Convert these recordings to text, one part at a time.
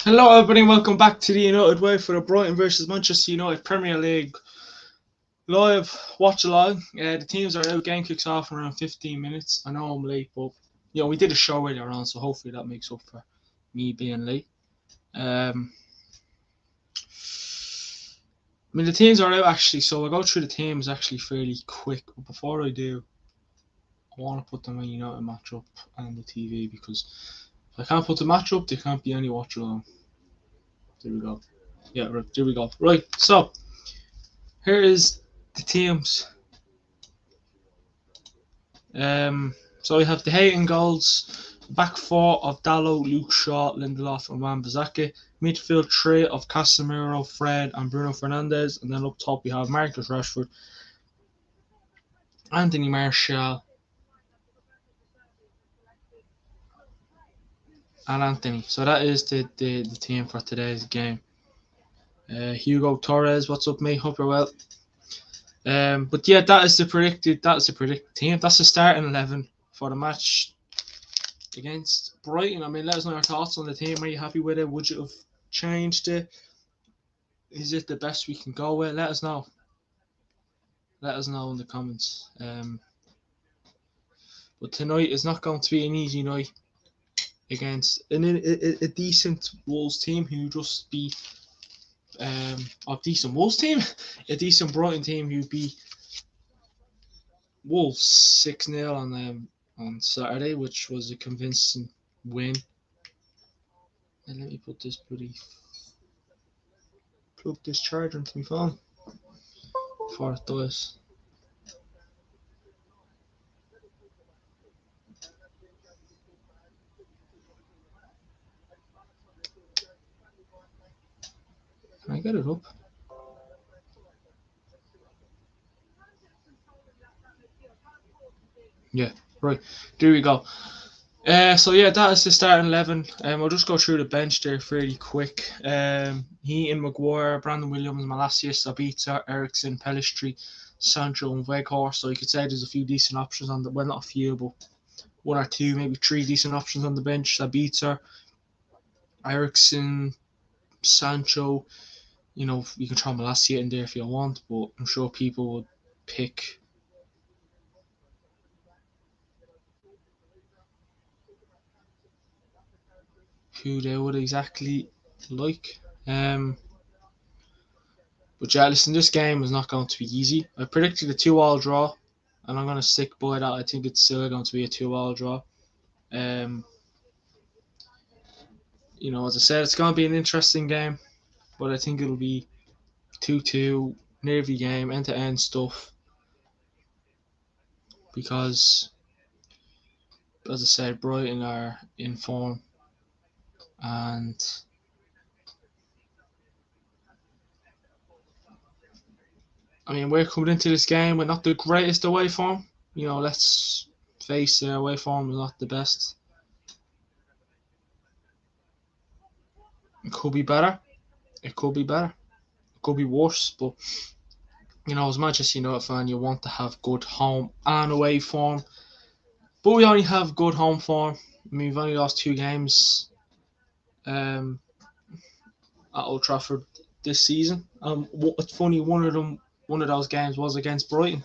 Hello everybody and welcome back to the United Way for the Brighton versus Manchester United Premier League live watch-along. The teams are out, game kicks off in around 15 minutes. I know I'm late, but we did a show earlier on, so hopefully that makes up for me being late. The teams are out actually, so I'll go through the teams actually fairly quick. But before I do, I want to put the Man United match up on the TV because if I can't put the match up, there can't be any watch-along. There we go. Yeah, right, there we go. Right, so here is the teams. So we have the Hayton goals, back four of Dalot, Luke Shaw, Lindelof, and Wan-Bissaka. Midfield three of Casemiro, Fred, and Bruno Fernandes, and then up top we have Marcus Rashford, Anthony Martial, and Anthony. So that is the team for today's game. Hugo Torres, what's up, mate? Hope you're well. But yeah, that is the predicted team. That's the starting 11 for the match against Brighton. Let us know your thoughts on the team. Are you happy with it? Would you have changed it? Is it the best we can go with? Let us know. Let us know in the comments. But tonight is not going to be an easy night against a decent Wolves team who just beat a decent Wolves team, a decent Brighton team who beat Wolves 6-0 on Saturday, which was a convincing win. And let me put this plug this charger into my phone before it dies. Can I get it up? Yeah, right. There we go. So yeah, that is the starting 11. I'll just go through the bench there fairly quick. Heaton, Maguire, Brandon Williams, Malacius, Sabitzer, Ericsson, Pellistri, Sancho, and Weghorst. So you could say there's a few decent options on the, well, not a few, but one or two, maybe three decent options on the bench. Sabitzer, Ericsson, Sancho. You can throw Malacius in there if you want, but I'm sure people would pick who they would exactly like. But yeah, listen, this game is not going to be easy. I predicted a 2-2 draw, and I'm going to stick by that. I think it's still going to be a 2-2 draw. As I said, it's going to be an interesting game, but I think it'll be 2-2, nervy game, end-to-end stuff. Because, as I said, Brighton are in form, and we're coming into this game with not the greatest away form. Let's face it, away form is not the best. It could be better. It could be better. It could be worse. But as Manchester United fan, you want to have good home and away form. But we only have good home form. We've only lost 2 games at Old Trafford this season. It's funny, one of those games was against Brighton.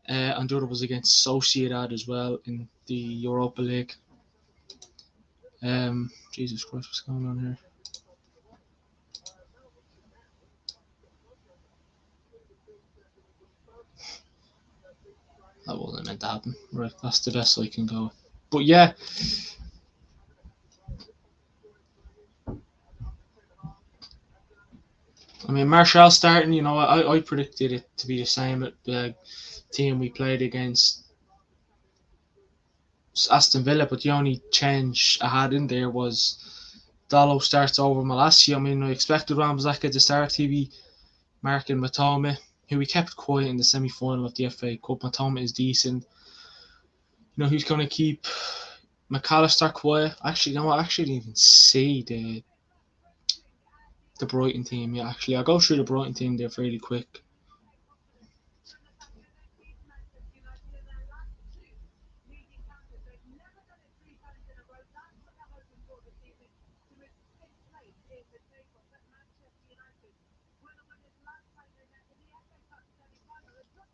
And the other was against Sociedad as well in the Europa League. Jesus Christ, what's going on here? That wasn't meant to happen. Right, that's the best I can go. But yeah. Martial starting, I predicted it to be the same at the team we played against Aston Villa, but the only change I had in there was Dalot starts over Malacia. I expected Wan-Bissaka to start. He'd be marking Matoma, who we kept quiet in the semi-final of the FA Cup. Matoma is decent. He's going to keep McAllister quiet. Actually, I didn't even see the Brighton team. Yeah, actually, I'll go through the Brighton team there fairly quick.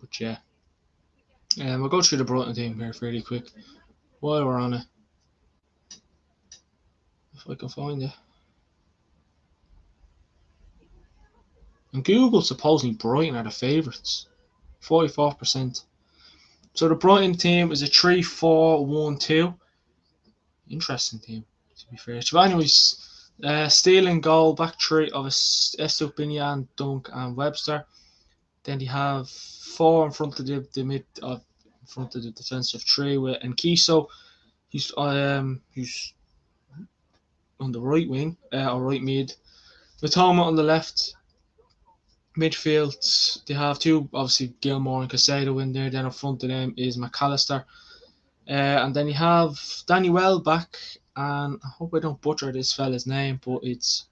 But yeah, we'll go through the Brighton team here fairly quick while we're on it, if I can find it. And Google supposedly Brighton are the favourites, 44%. So the Brighton team is a 3-4-1-2. Interesting team, to be fair. But anyways, stealing goal, back three of Estupinian, Dunk, and Webster. Then they have four in front of the mid, in front of the defensive three with Nkiso. He's on the right wing, or right mid. Matoma on the left. Midfield, they have two, obviously Gilmore and Casado in there. Then in front of them is McAllister. And then you have Danny Welbeck, and I hope I don't butcher this fella's name, but it's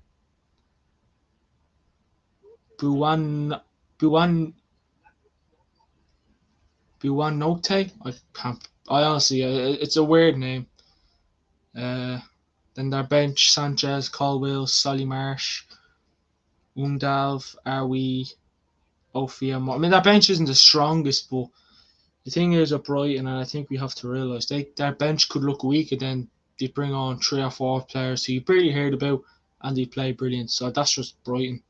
Buwan Buwan Buwanote. I can't. I honestly, it's a weird name. Then their bench: Sanchez, Colwill, Solly Marsh, Undav, Arwi, Ophia. I mean, their bench isn't the strongest, but the thing is at Brighton, and I think we have to realise their bench could look weak, and then they bring on 3 or 4 players who you barely heard about, and they play brilliant. So that's just Brighton.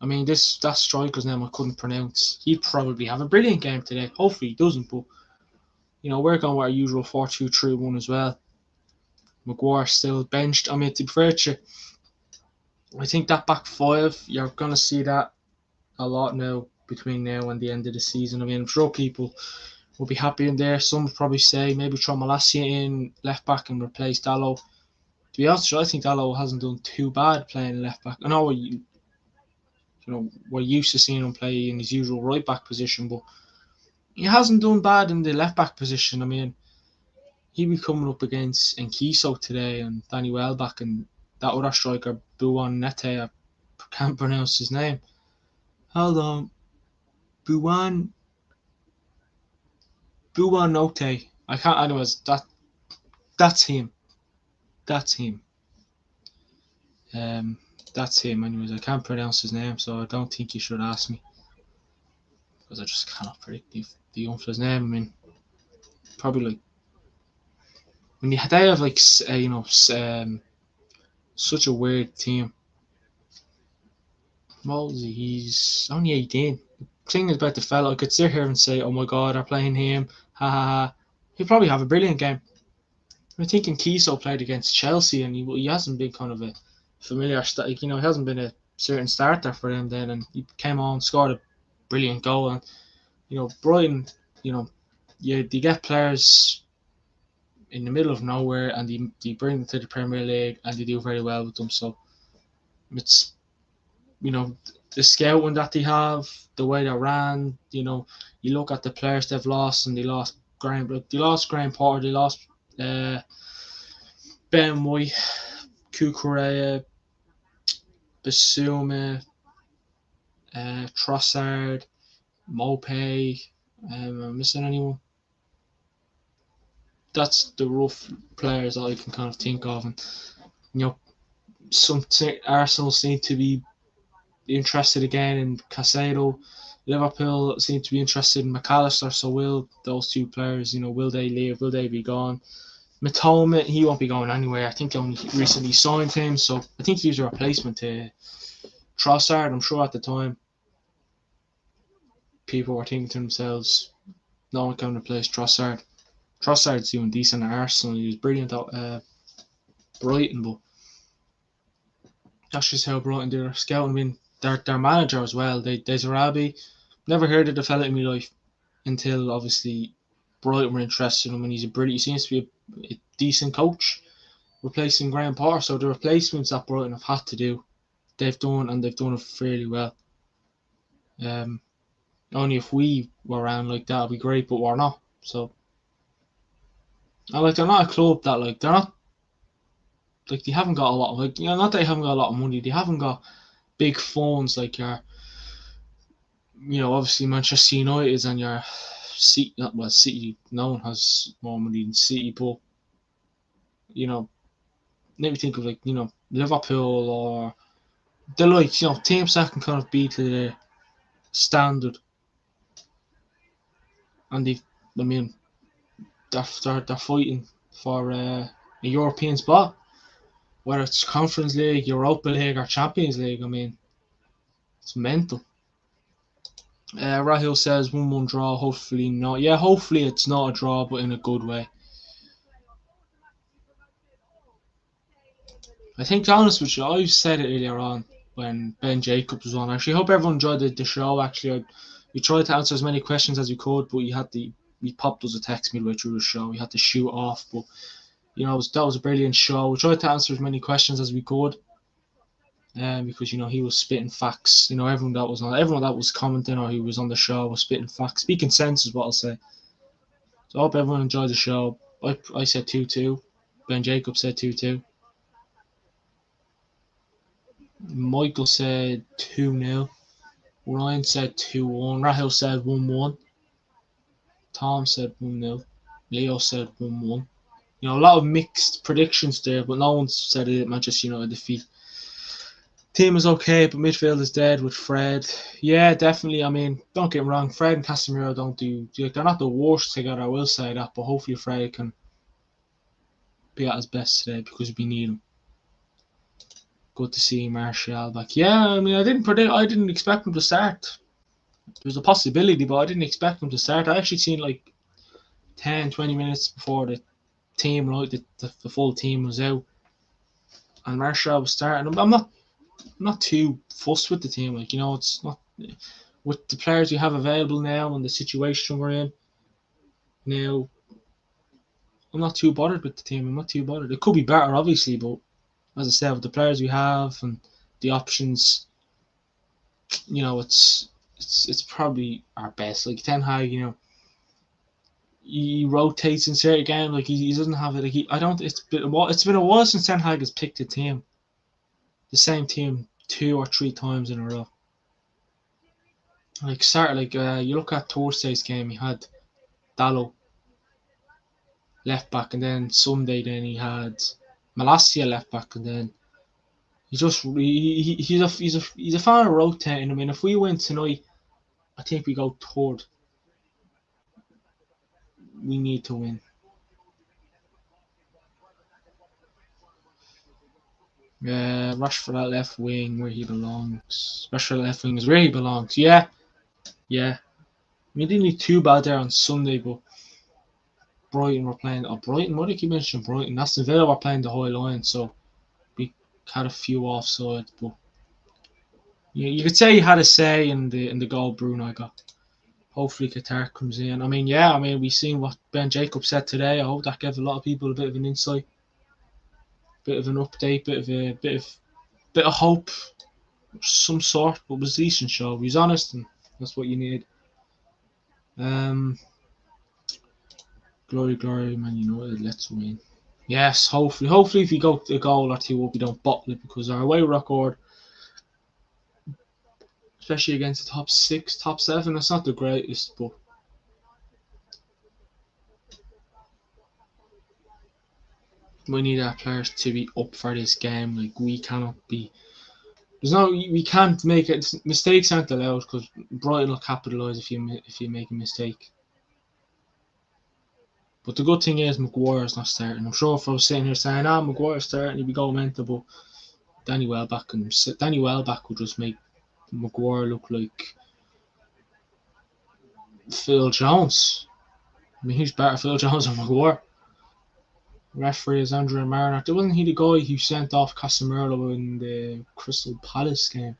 I mean, that striker's name I couldn't pronounce. He'd probably have a brilliant game today. Hopefully he doesn't, but we're going with our usual 4-2-3-1 as well. Maguire still benched. I mean, to be fair to you, I think that back five, you're going to see that a lot now between now and the end of the season. I mean, I'm sure people will be happy in there. Some would probably say maybe throw Malacia in left back and replace Dallo. To be honest, I think Dallo hasn't done too bad playing left back. I know we're used to seeing him play in his usual right back position, but he hasn't done bad in the left back position. I mean, he'll be coming up against Nkiso today and Danny Welbeck and that other striker, Buwan Nete. I can't pronounce his name. Hold on. Buwanote. I can't. Anyways, that's him. That's him. Um, that's him. Anyways, I can't pronounce his name, so I don't think you should ask me because I just cannot predict the youngster's name. I mean, probably like when they have like such a weird team. Well, he's only 18. The thing is about the fella, I could sit here and say, "Oh my God, they're playing him." Ha ha ha. He'll probably have a brilliant game. I'm thinking Kiso played against Chelsea, and he hasn't been kind of a familiar, he hasn't been a certain starter for them then, and he came on, scored a brilliant goal, and Brighton, they get players in the middle of nowhere, and they bring them to the Premier League, and they do very well with them. So it's the scouting that they have, the way they ran. You look at the players they've lost, and they lost Graham Potter, they lost Ben White, Kukurea, Basuma, Trossard, Mopay. Am I missing anyone? That's the rough players that I can kind of think of, and some Arsenal seem to be interested again in Casado. Liverpool seem to be interested in McAllister. So will those two players, will they leave? Will they be gone? Matoma, he won't be going anywhere. I think they only recently signed him, so I think he's a replacement to Trossard. I'm sure at the time people were thinking to themselves, no one can replace Trossard. Trossard's doing decent at Arsenal. He was brilliant at Brighton, but that's just how Brighton do their scouting. I mean, their manager as well, Desirabi. Never heard of the fella in my life until obviously Brighton were interested in him, and he seems to be a decent coach, replacing Graham Potter. So the replacements that Brighton have had to do, they've done it fairly well. Only if we were around like that would be great, but we're not. So, and they're not a club that they're not they haven't got a lot of not that they haven't got a lot of money. They haven't got big phones like your obviously Manchester United and your City. No one has more money than City, but maybe think of Liverpool or the teams that can kind of beat the standard, and I mean, they're fighting for a European spot, whether it's Conference League, Europa League, or Champions League. I mean, it's mental. Rahil says 1-1 draw. Hopefully not. Yeah, hopefully it's not a draw, but in a good way. I think, to be honest with you, I said it earlier on when Ben Jacobs was on. Actually, I hope everyone enjoyed the show. Actually, we tried to answer as many questions as we could, but we popped us a text midway through the show. We had to shoot off, but that was a brilliant show. We tried to answer as many questions as we could, because he was spitting facts. Everyone that was commenting or who was on the show was spitting facts, speaking sense is what I'll say. So I hope everyone enjoyed the show. I said 2-2. Ben Jacobs said 2-2. Michael said 2-0. Ryan said 2-1. Rahil said 1-1. Tom said 1-0. Leo said 1-1. A lot of mixed predictions there, but no one said it. Manchester United defeat. Team is okay, but midfield is dead with Fred. Yeah, definitely. I mean, don't get me wrong. Fred and Casemiro they're not the worst together, I will say that, but hopefully Fred can be at his best today because we need him. Good to see Martial back. Yeah, I mean, I didn't expect him to start. There was a possibility, but I didn't expect him to start. I actually seen like 10-20 minutes before the team, the full team was out, and Martial was starting. I'm not too fussed with the team. It's not with the players we have available now and the situation we're in now. I'm not too bothered with the team. I'm not too bothered. It could be better, obviously, but as I said, with the players we have and the options, it's probably our best. Like Ten Hag, he rotates in certain games. Like he doesn't have it. It's been a while since Ten Hag has picked a team, the same team 2 or 3 times in a row. You look at Thursday's game, he had Dallo left back, and then Sunday he had Malacia left back, and then he's a fan of rotating. I mean, if we win tonight, I think we go third. We need to win. Rashford at left wing where he belongs. Rashford left wing is where he belongs. Yeah. I mean, didn't look too bad there on Sunday, but Brighton were playing. Brighton. Why do you keep mentioning Brighton? Aston Villa were playing the high line, so we had a few offsides, but you could say he had a say in the goal Bruno got. Hopefully Qatar comes in. I mean, we've seen what Ben Jacobs said today. I hope that gave a lot of people a bit of an insight, bit of an update, bit of hope, some sort. But it was a decent show. He was honest, and that's what you need. Glory, Man United. Let's win. Yes, hopefully if we go a goal or two up, we don't bottle it, because our away record, especially against the top 6, top 7, that's not the greatest, but we need our players to be up for this game. Like, we cannot be. We can't make it. Mistakes aren't allowed, because Brighton will capitalise if you make a mistake. But the good thing is Maguire's not starting. I'm sure if I was sitting here saying, Maguire's starting, he'd be going mental, but Danny Welbeck would just make Maguire look like Phil Jones. I mean, who's better, Phil Jones or Maguire? Referee is Andrew Mariner. Wasn't he the guy who sent off Casemiro in the Crystal Palace game?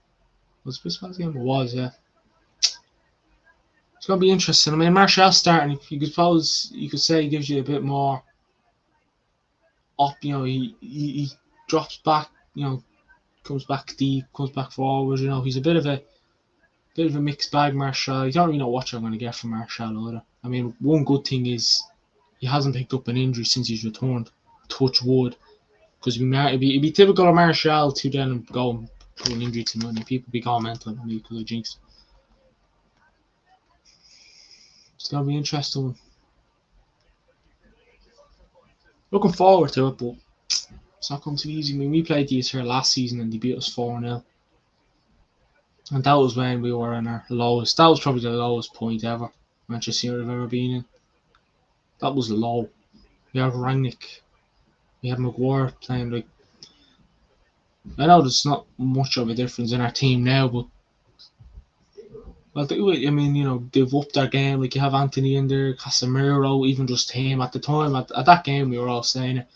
Was it Crystal Palace game? It was, yeah. It's going to be interesting. I mean, Martial's starting. You could say he gives you a bit more up. He drops back. Comes back deep, comes back forward. He's a bit of a mixed bag. Martial. You don't really know what you're going to get from Martial either. I mean, one good thing is he hasn't picked up an injury since he's returned. Touch wood, because it'd be typical of Martial to then go through an injury to money. People be going mental on me because of jinx. It's gonna be interesting. Looking forward to it, but it's not going to be easy. I mean, we played these here last season and they beat us 4-0. And that was when we were in our lowest. That was probably the lowest point ever Manchester United have ever been in. That was low. We had Rangnick, we had Maguire playing like. I know there's not much of a difference in our team now, but well, I mean, they've upped their game. Like you have Anthony in there, Casemiro, even just him at the time. At that game, we were all saying it.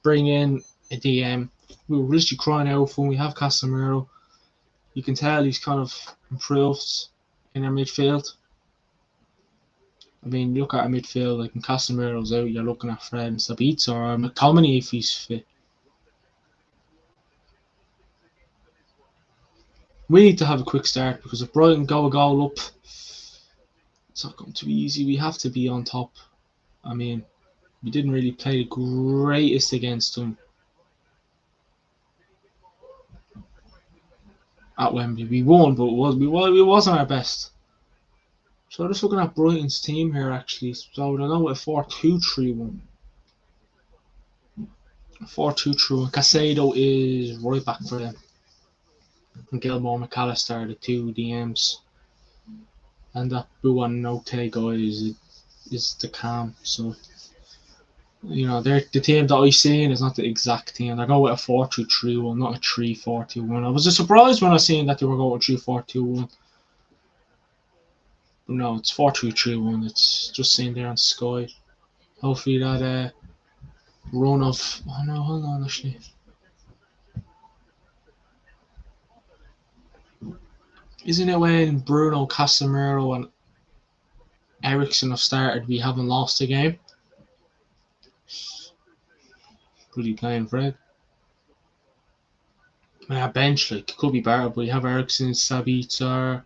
Bring in a DM. We were literally crying out for when we have Casemiro. You can tell he's kind of improved in our midfield. I mean, look at our midfield, like when Casemiro's out, you're looking at Fred and Sabitzer or McTominay if he's fit. We need to have a quick start because if Brighton go a goal up, it's not going to be easy. We have to be on top. I mean, we didn't really play the greatest against them at Wembley. We won, but we wasn't our best. So just looking at Brighton's team here actually. So they're now with a 4-2-3-1. 4-2-3-1. Casado is right back for them. And Gilmore McAllister, the two DMs. And that Buwan Note guy is the cam. So they're the team that I seen is not the exact team. They're going with a 4-2-3-1, not a 3-4-2-1. I was just surprised when I seen that they were going with 3-4-2-1. But no, it's 4-2-3-1. It's just seen there on Sky. Hopefully that run of no, hold on actually. Isn't it when Bruno, Casemiro and Ericsson have started we haven't lost a game? Bloody playing Fred. Our bench like could be better, but you have Ericsson, Sabitzer,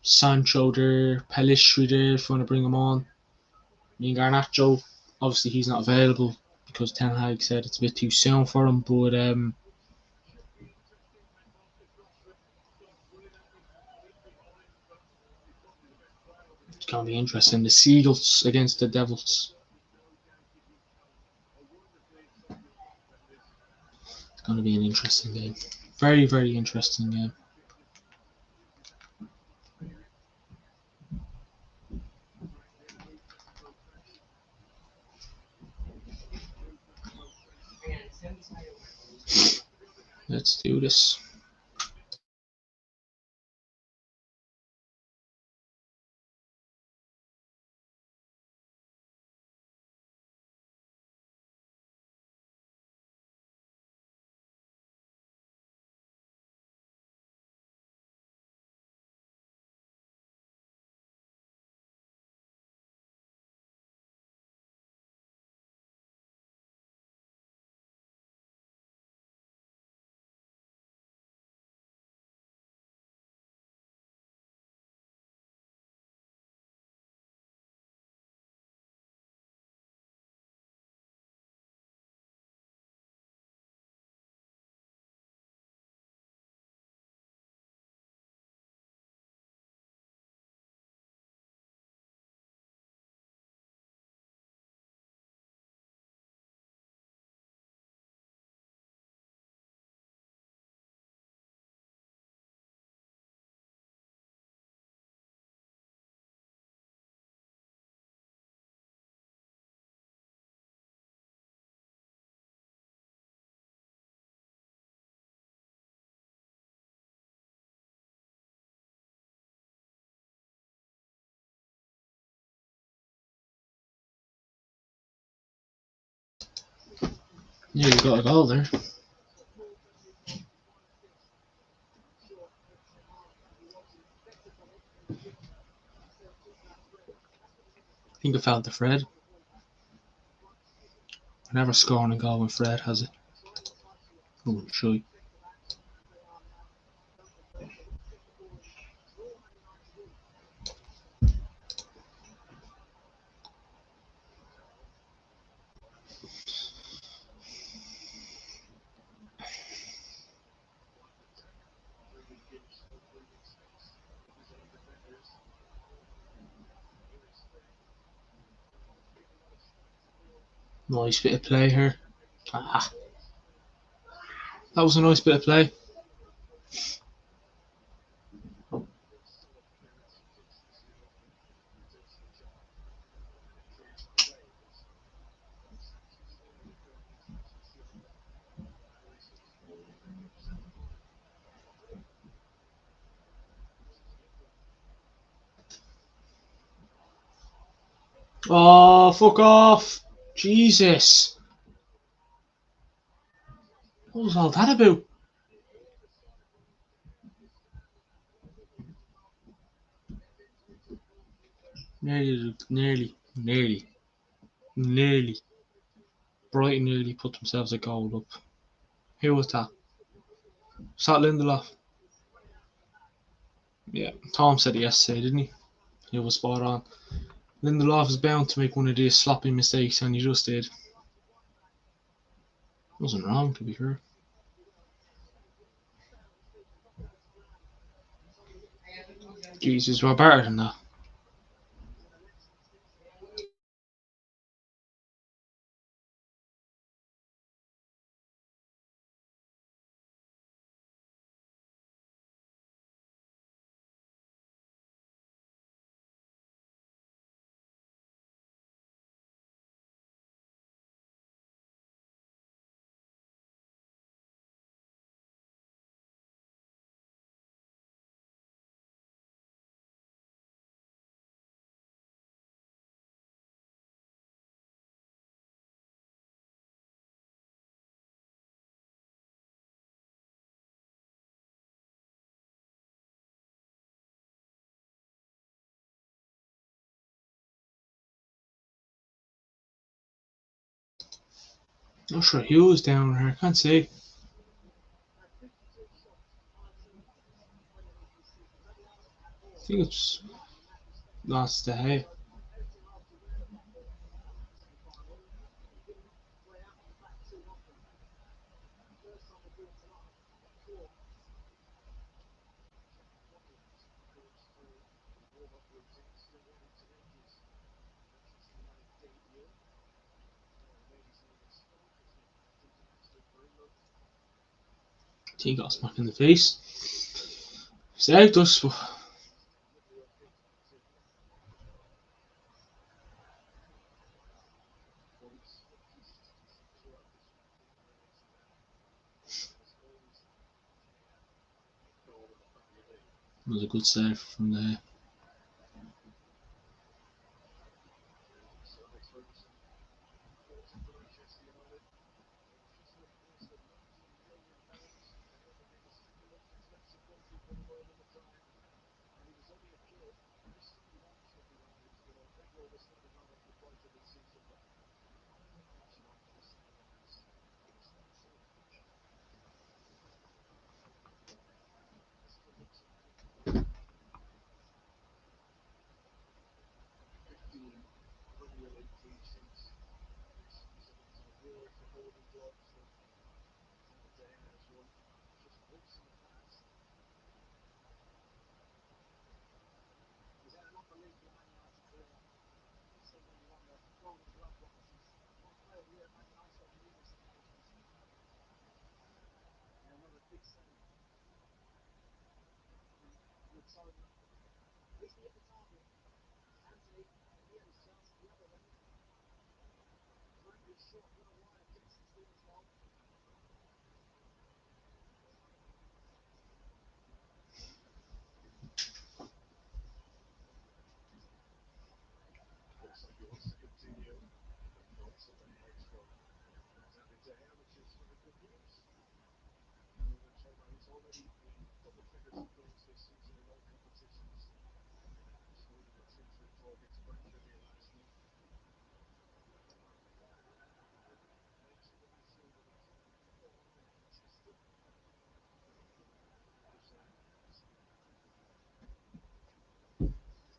Sancho there, Pelistri there if you want to bring him on. I mean Garnacho, obviously he's not available because Ten Hag said it's a bit too soon for him, but it's gonna be interesting. The Seagulls against the Devils. It's gonna be an interesting game. Very, very interesting game. Let's do this. Yeah, you got a goal there. I think I found the Fred. I never scoring a goal when Fred has it. Oh, shy. Nice bit of play here. Ah, that was a nice bit of play. Oh, fuck off! Jesus! What was all that about? Nearly. Brighton nearly put themselves a goal up. Who was that? Was that Lindelof? Yeah, Tom said it yesterday, didn't he? He was spot on. Lindelof is bound to make one of these sloppy mistakes, and he just did. Wasn't wrong, to be fair. Jesus, we're better than that. Not sure who was down there. I can't say. I think it's last day. He got smacked in the face. Saved us. But it was a good save from there.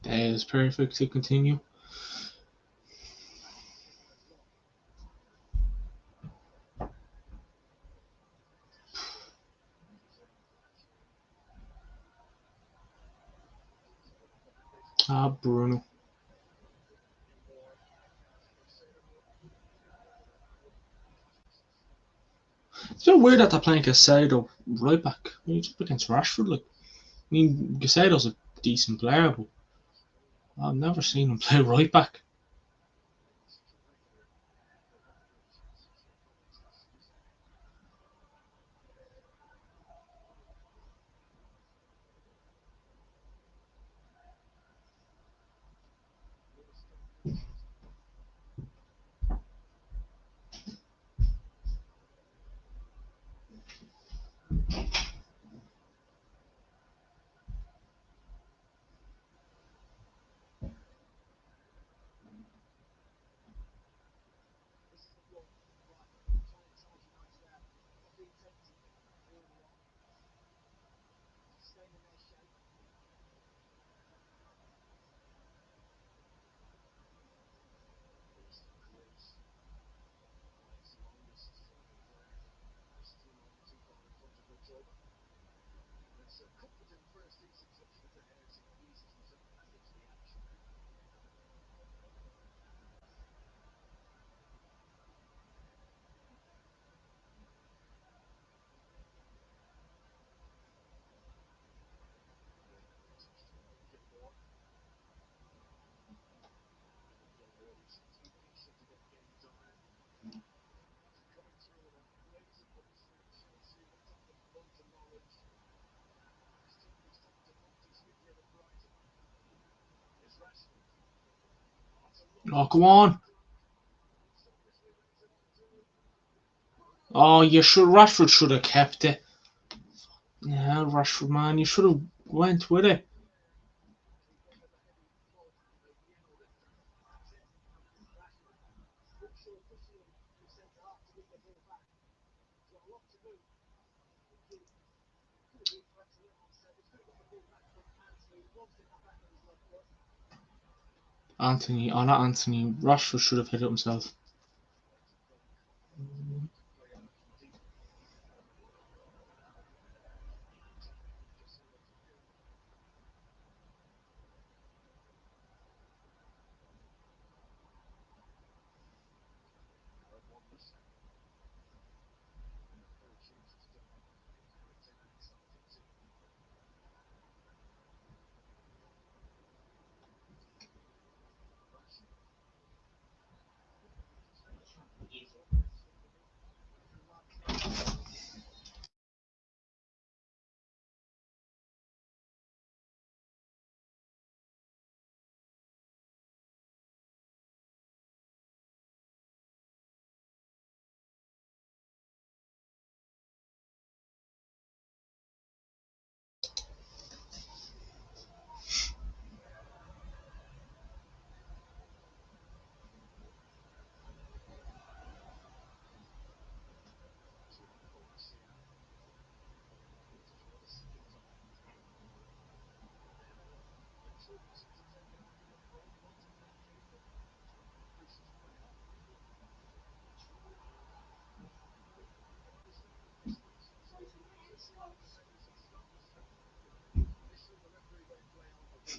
That is perfect to continue. Ah, Bruno. It's a bit weird that they're playing Casado right back. I mean, it's up against Rashford. Like, I mean, Casado's a decent player, but I've never seen him play right back. Oh, go on. Oh, you should. Rashford should have kept it. Yeah, Rashford, man, you should have went with it. Anthony, oh not Anthony. Rashford should have hit it himself.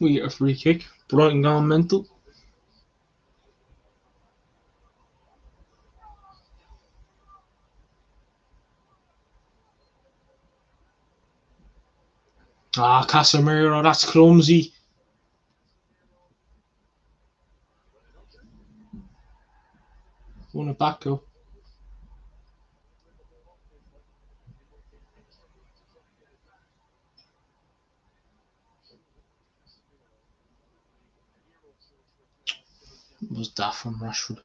We get a free kick. Brighton gone mental. Ah, Casemiro, that's clumsy. Won it back though. Was that from Rashford?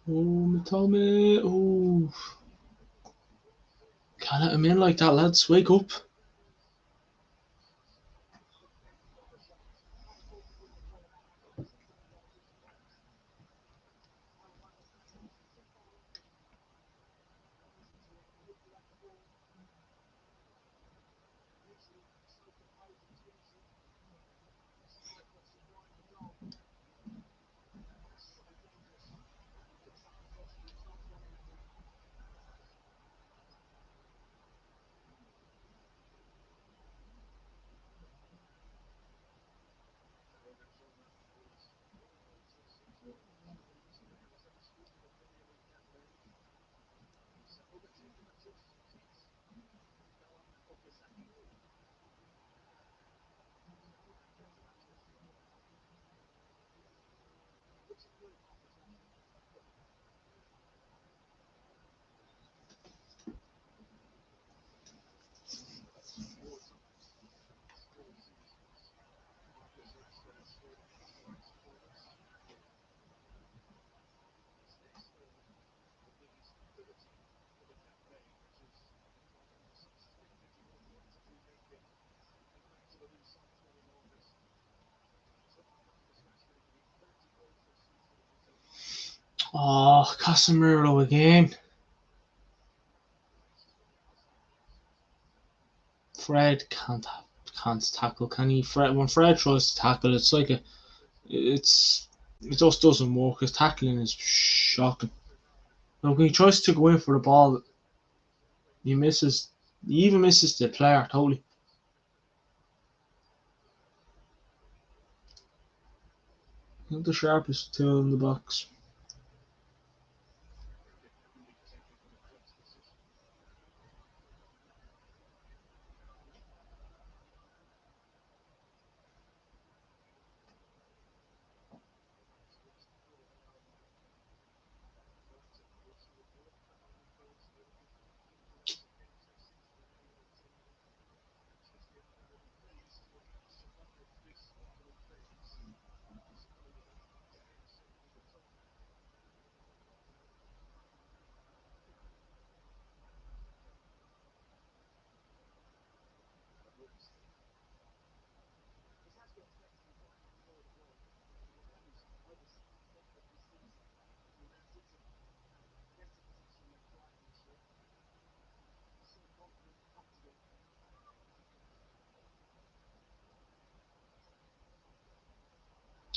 Oh, Matome. Oh, can't let him in like that, lads. Wake up. Oh, Casemiro again. Fred can't tackle, can he? Fred, when Fred tries to tackle, it's like it just doesn't work. His tackling is shocking. Now, when he tries to go in for the ball, he misses. He even misses the player totally. Not the sharpest tool in the box.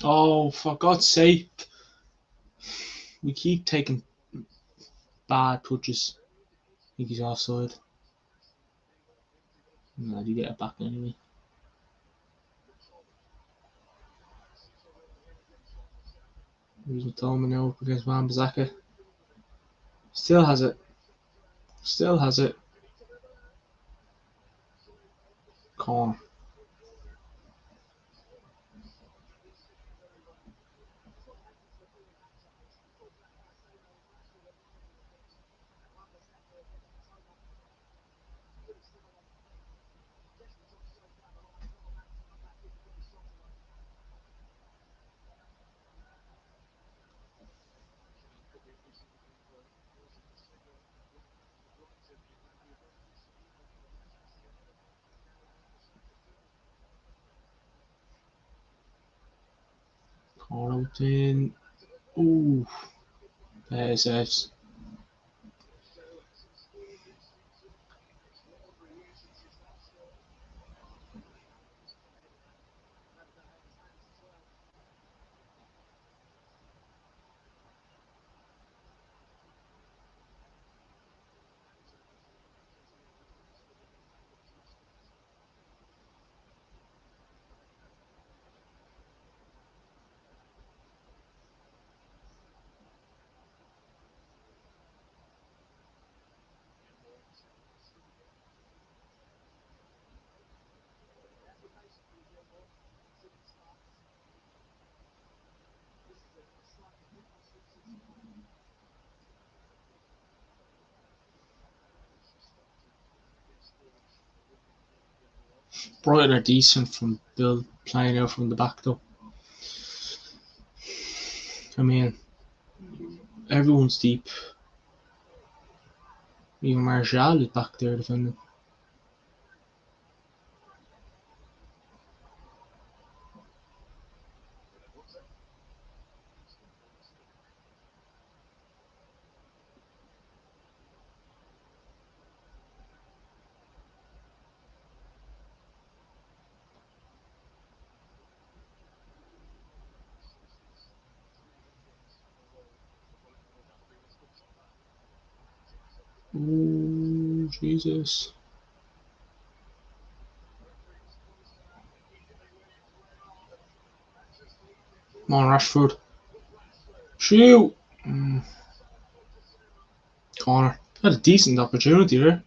Oh, for God's sake. We keep taking bad touches. I think he's offside. No, you get it back anyway. Here's Matoma now against Wan-Bissaka. Still has it. Still has it. Corner. Corner within. Ooh. There saves. Brighton are decent from build playing out from the back though. I mean, everyone's deep. Even Martial is back there defending. Ooh, Jesus. Come on, Rashford. Shoot! Corner. Had a decent opportunity there.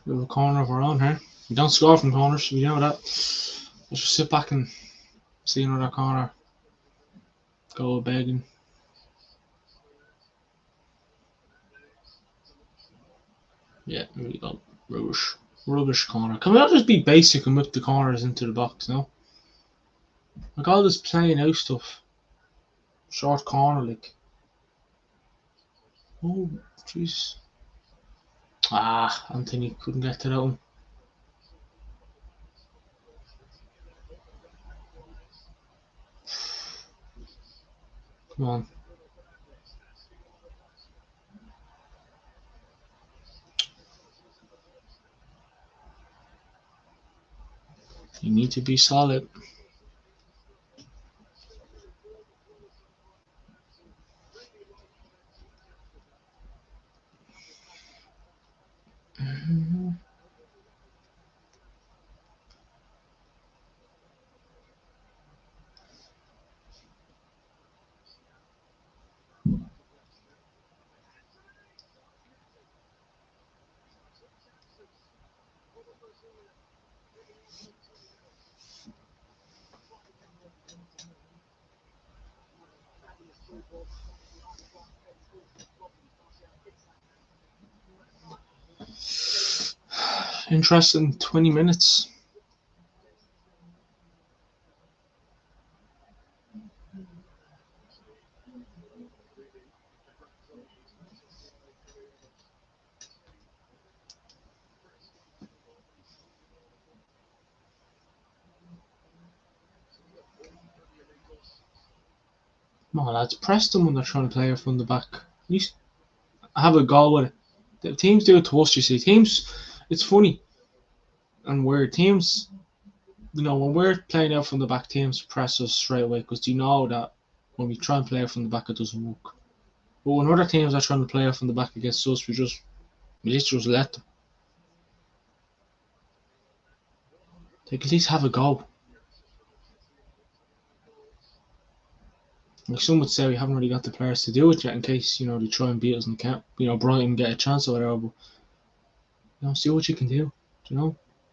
Little corner of our own here. We don't score from corners, we know that. Let's just sit back and see another corner. Go begging. Yeah, here we go. Rubbish. Rubbish corner. Can we not just be basic and whip the corners into the box, no? Like all this playing out stuff. Short corner, like. Oh, jeez. Ah, Anthony couldn't get to that one. Come on. You need to be solid. Interesting 20 minutes. Come on, lads, press them when they're trying to play it from the back. At least have a goal with it. The teams do it to us, you see. Teams, it's funny and weird. Teams, when we're playing out from the back, teams press us straight away because you know that when we try and play out from the back, it doesn't work. But when other teams are trying to play out from the back against us, we literally just let them. They can at least have a go. Like some would say, we haven't really got the players to do it yet in case, they try and beat us and can't, Brighton get a chance or whatever. But, see what you can do,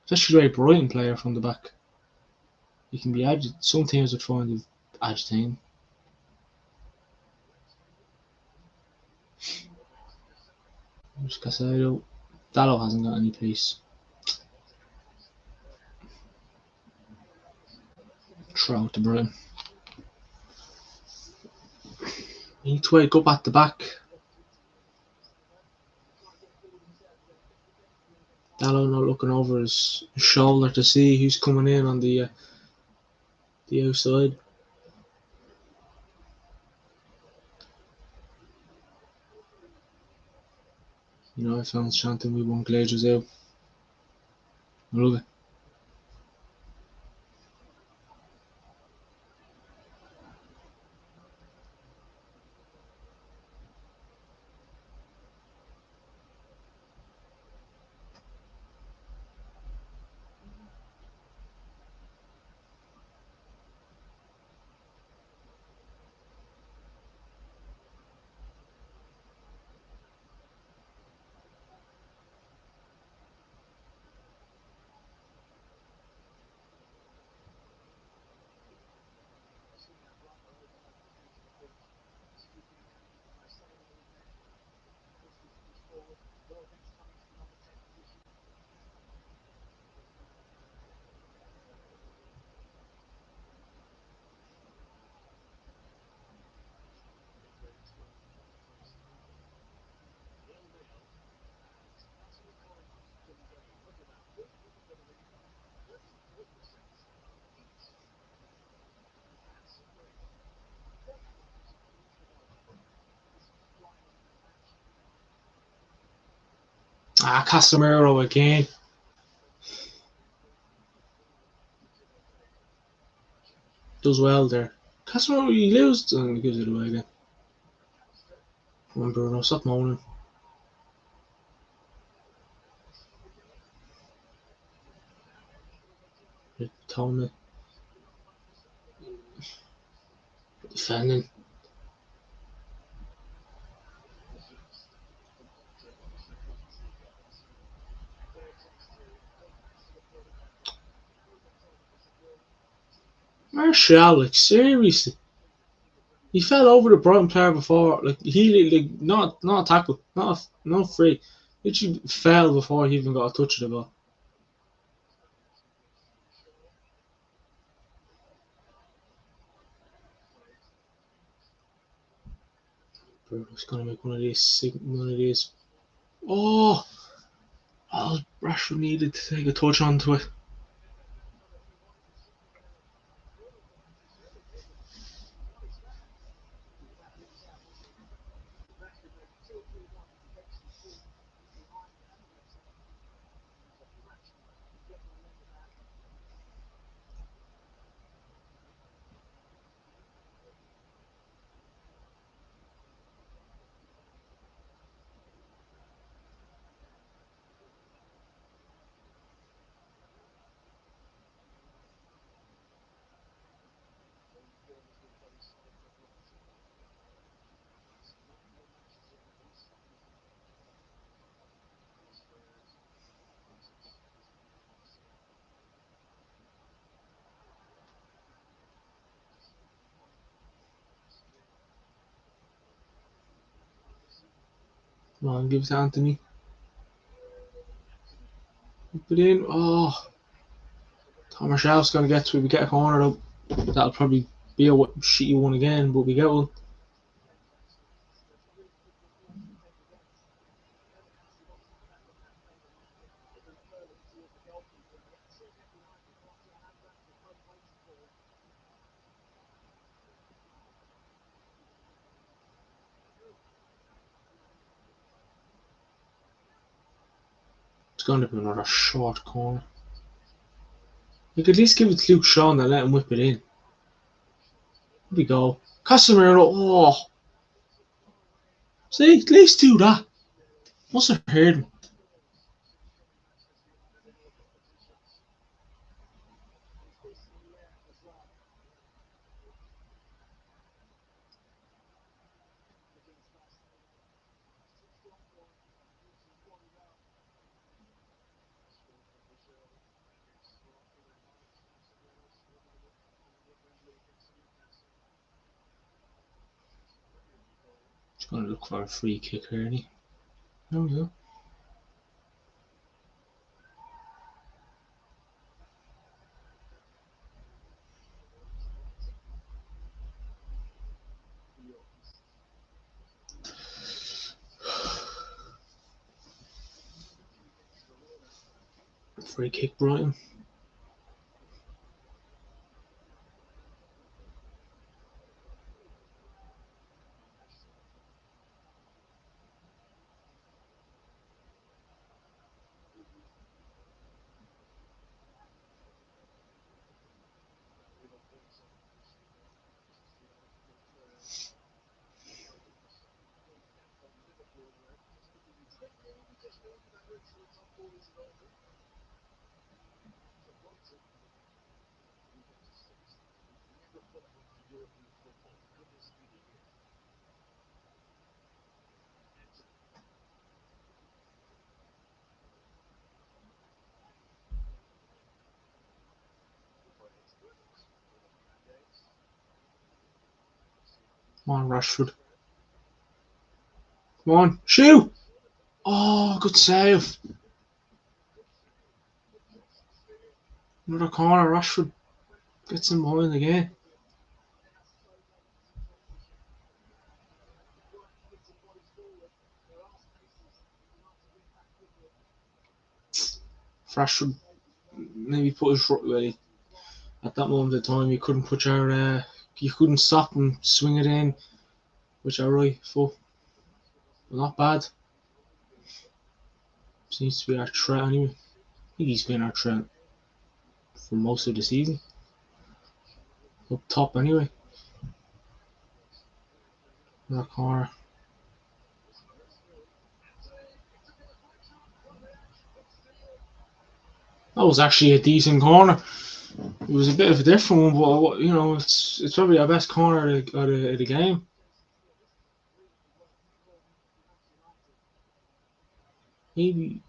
Especially the way Brighton player from the back. You can be agitated. Some teams would find it agitating. Just Casado. Dallo hasn't got any pace. Throw out to Brighton. You need to wake up at the back. Dallo not looking over his shoulder to see who's coming in on the outside. I found chanting we won Glazers out. I love it. Casemiro again. Does well there. Casemiro, he loses and he gives it away again. Come on, Bruno, stop moaning. Tony. Defending. Martial, like seriously. He fell over the Brighton player before. Like he not a tackle, not free. Literally fell before he even got a touch of the ball. Bruno's gonna make one of these. Oh, Rashford needed to take a touch onto it. Come on, give it to Anthony. Put it in. Oh, Thomas Shelf's going to get to it. We get a corner though. That'll probably be a shitty one again, but we get one. It's going to be another short corner. You could at least give it to Luke Shaw and let him whip it in. Here we go. Casemiro. Oh. See, at least do that. Must have heard him. Just going to look for a free kick here. There we go. Free kick, Brighton. Come on, Rashford. Come on, shoot! Oh, good save. Another corner, Rashford gets in behind again. Rashford maybe put his foot away. At that moment in time, you couldn't put your, you couldn't stop and swing it in with your right foot. But not bad. Seems to be our threat anyway. I think he's been our threat for most of the season. Up top anyway. Another corner. That was actually a decent corner. It was a bit of a different one, but you know, it's probably our best corner of the game. Maybe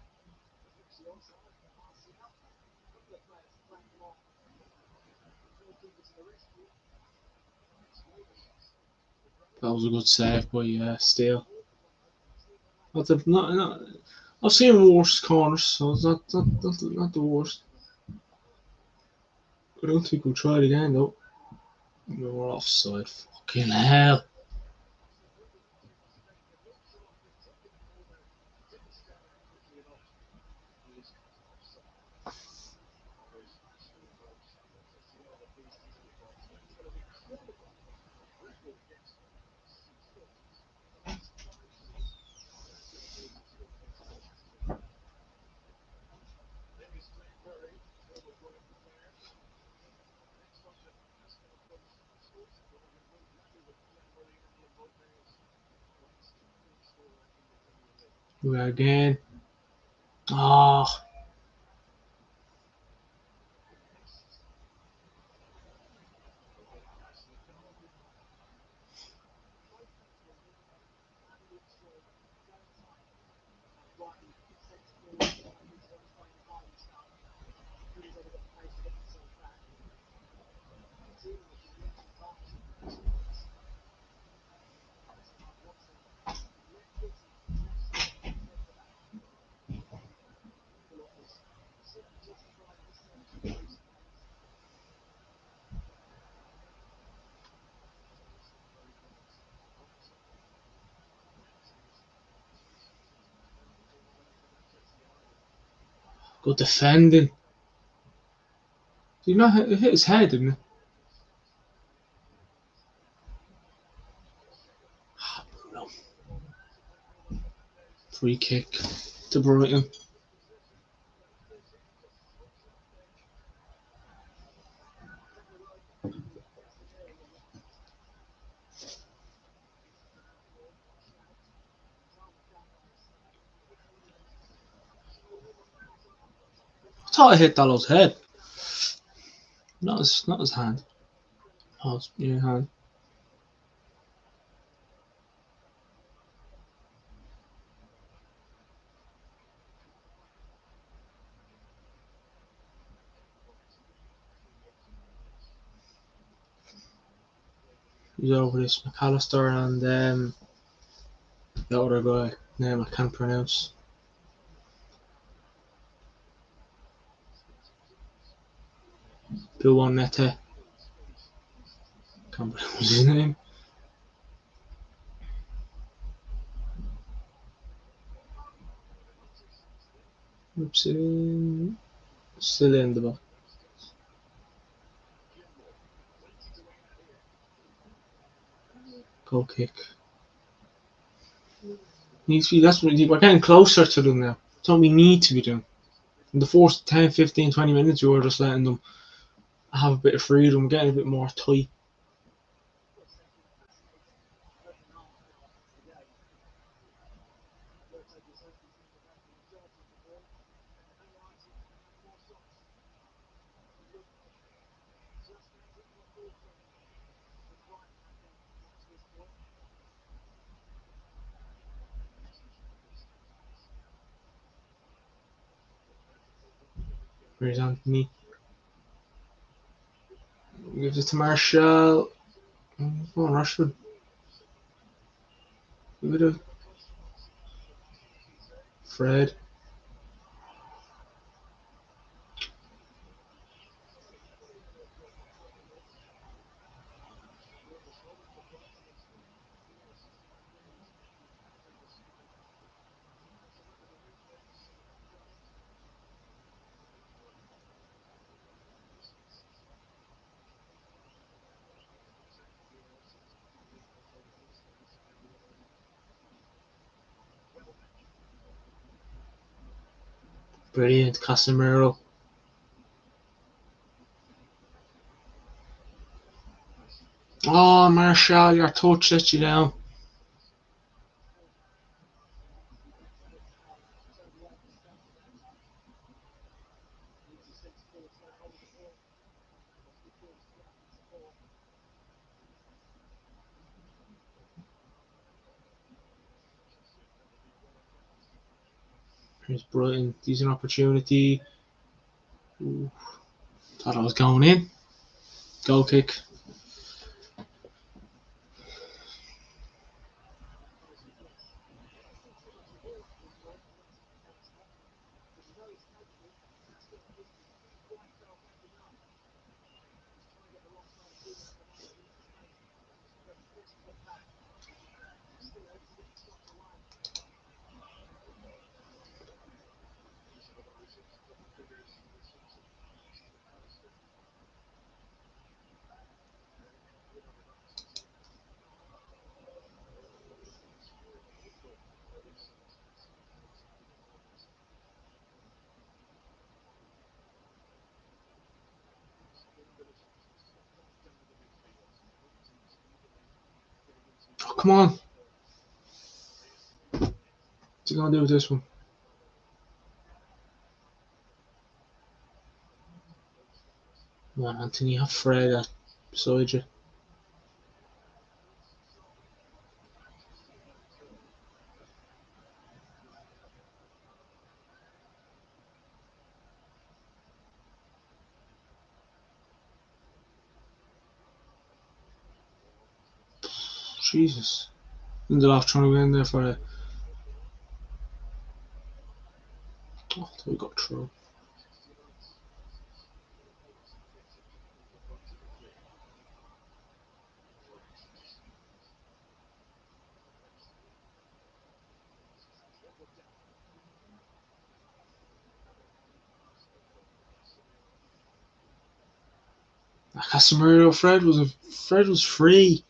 that was a good save by Steele. Not, I've seen worse corners, so it's not the worst. I don't think we'll try it again though. We're offside. Fucking hell. We again. Oh, Good defending. Did he not hit his head, didn't he? Ah, Bruno. Free kick to Brighton. I thought I hit Dallow's head. Not his hand. Oh, it's your hand. He's over this McAllister and the other guy, name I can't pronounce. Who won Nete? Can't pronounce his name. Oops, still in the box. Goal kick. Needs to be, that's what we're getting closer to them now. That's what we need to be doing. In the first 10, 15, 20 minutes, we were just letting them have a bit of freedom, getting a bit more tight. Where's Anthony? Gives it to Marshall. Go on, Rashford. Give it to Fred. Brilliant, Casemiro. Oh, Marshall, your touch let you down. Here's Brighton. Decent opportunity. Ooh, thought I was going in. Goal kick. Oh, come on. What's he going to do with this one? Come on, Anthony. Have Fred beside you. Jesus. Lindelof trying to win there for it. Oh, we got through. Casemiro, Fred was free.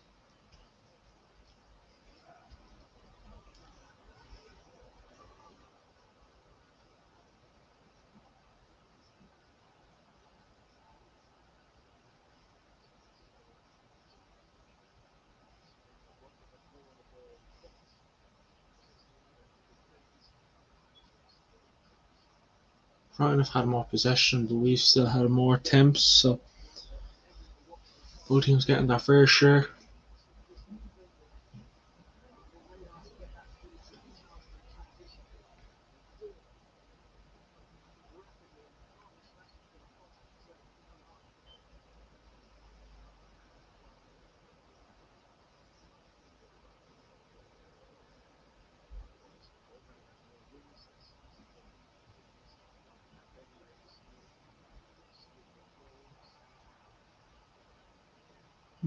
Brighton have had more possession, but we've still had more attempts, so both teams getting their fair share.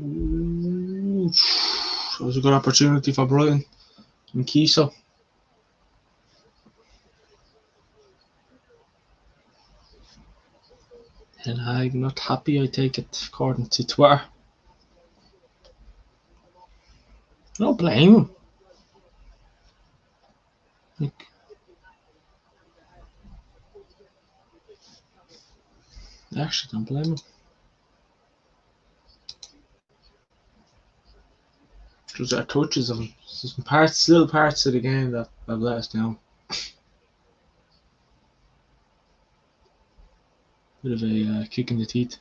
Ooh, that was a good opportunity for Brighton and Kiso. Ten Hag not happy, I take it, according to Twitter. I don't blame him. Like, I actually don't blame him. Just our touches of him. Some little parts of the game that have let us down. Bit of a kick in the teeth.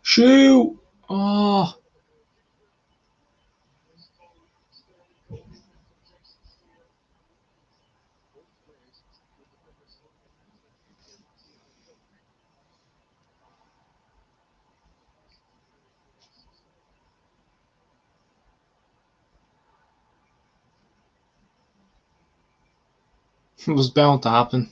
Shoot! Oh, it was bound to happen.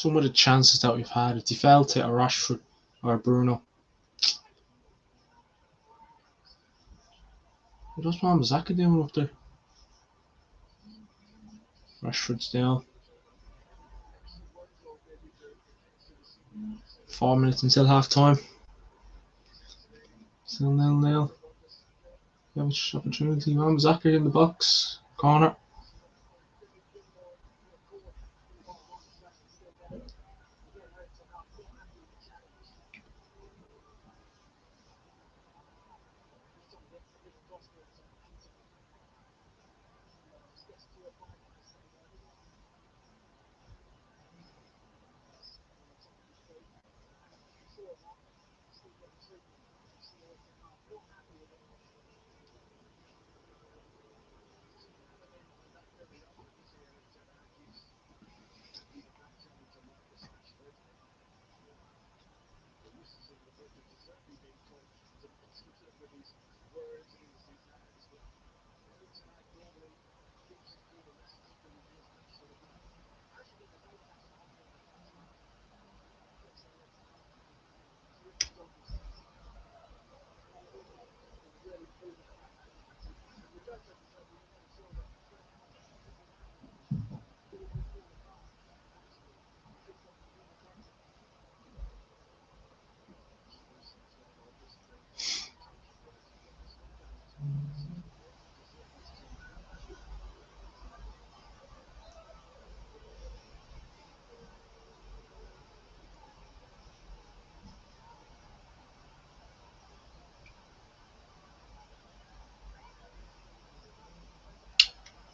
some of the chances that we've had, if they fell to a Rashford or Bruno. What's Wan-Bissaka doing up there? Rashford's down. 4 minutes until half time. Still 0-0. Opportunity. Wan-Bissaka in the box. Corner.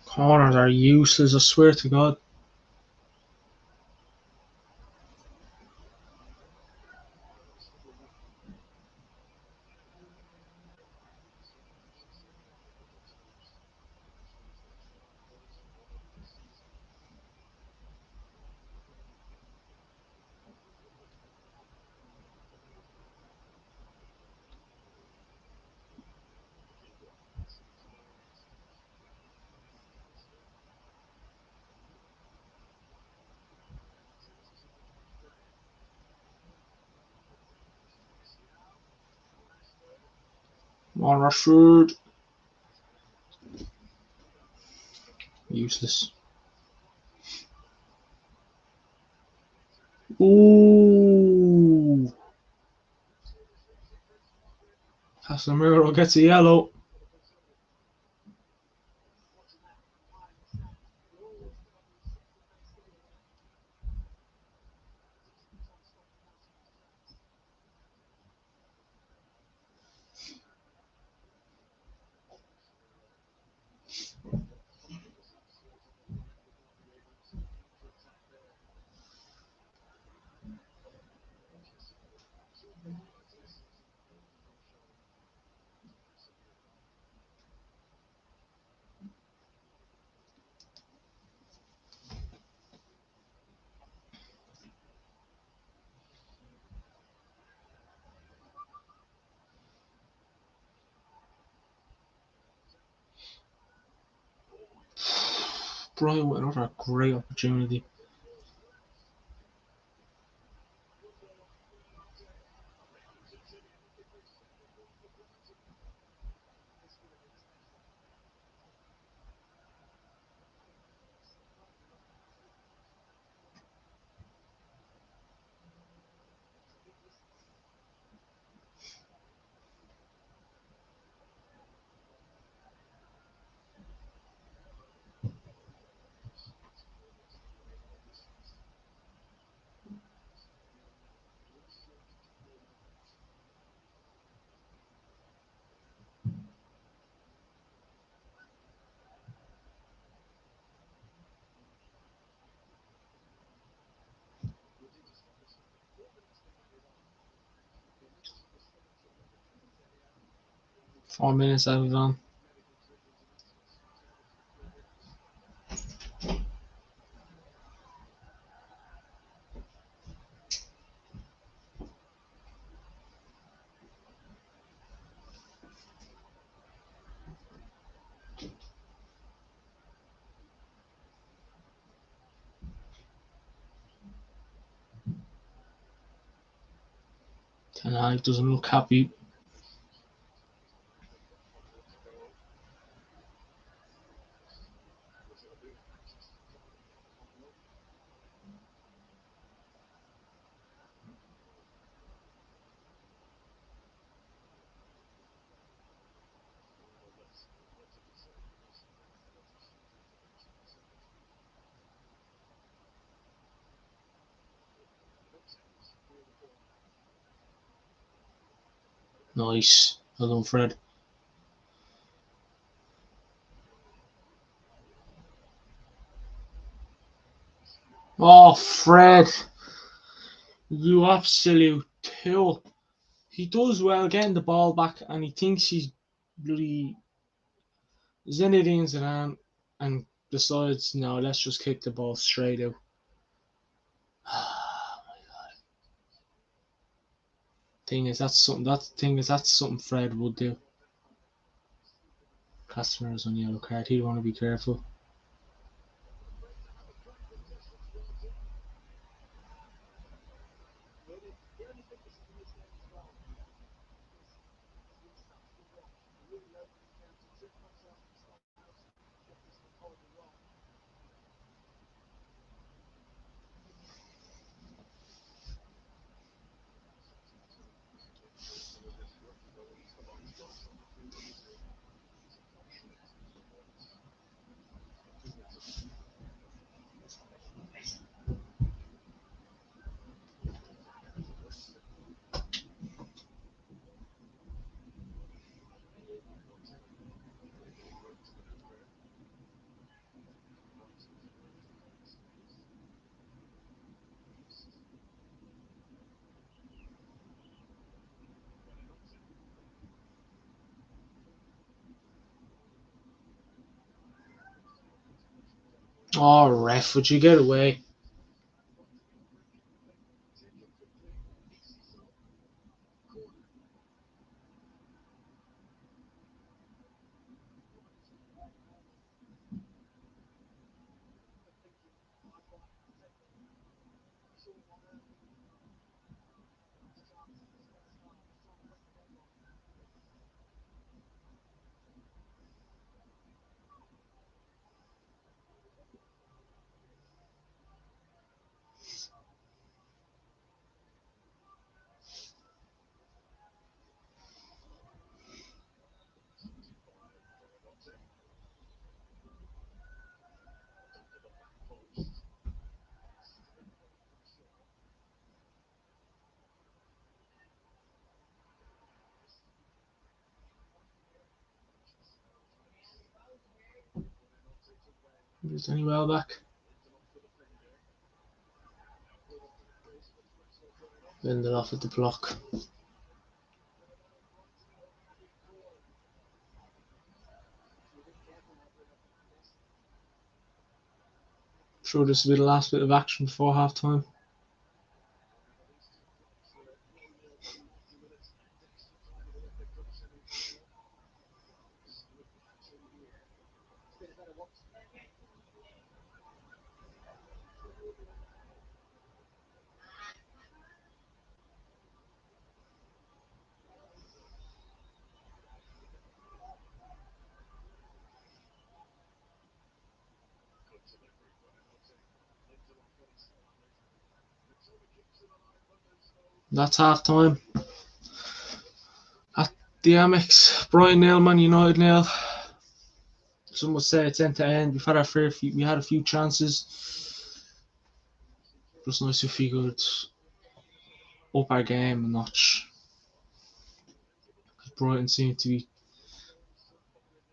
Corners are useless, I swear to God. Come on, Rashford. Useless. Ooh. Casemiro gets a yellow. Brighton with another great opportunity. Four minutes added on. Ten Hag doesn't look happy. Nice. Well done, Fred. Oh, Fred. You absolute tool. He does well getting the ball back and he thinks he's bloody Zinedine Zidane and decides, no, let's just kick the ball straight out. That's something Fred would do. Customers on yellow card. He'd want to be careful. Oh, ref, would you get away? Is any well back? Ended off at the block. Sure, this will be the last bit of action before half time. That's half time. At the Amex, Brighton nil, Man United nil. Some would say it's end to end. We had a few chances. Just nice if we could up our game a notch. Brighton seemed to be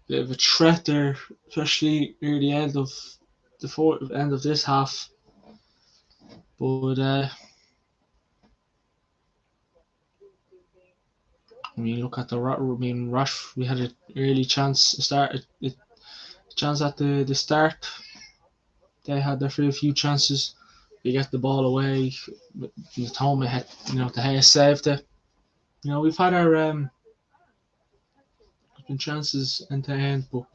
a bit of a threat there, especially near the end of end of this half. But I mean, look at Rush. We had an early chance to start. A chance at the start. They had their few chances. They get the ball away. Matoma had, the Hayes saved it. We've had our been chances end to end, but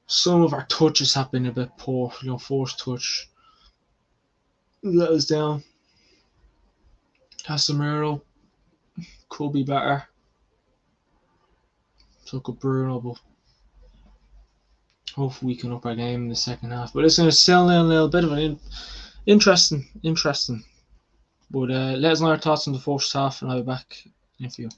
some of our touches have been a bit poor. Forced touch let us down. Casemiro could be better. So could Bruno, but hopefully we can up our game in the second half. But it's going to still a bit of an interesting. But let us know our thoughts on the first half, and I'll be back in a few.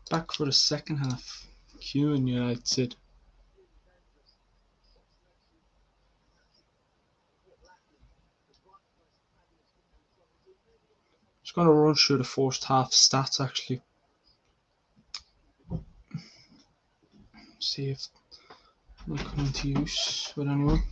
Back for the second half. Queuing United. Just going to run through the first half stats actually. See if they come into use with anyone.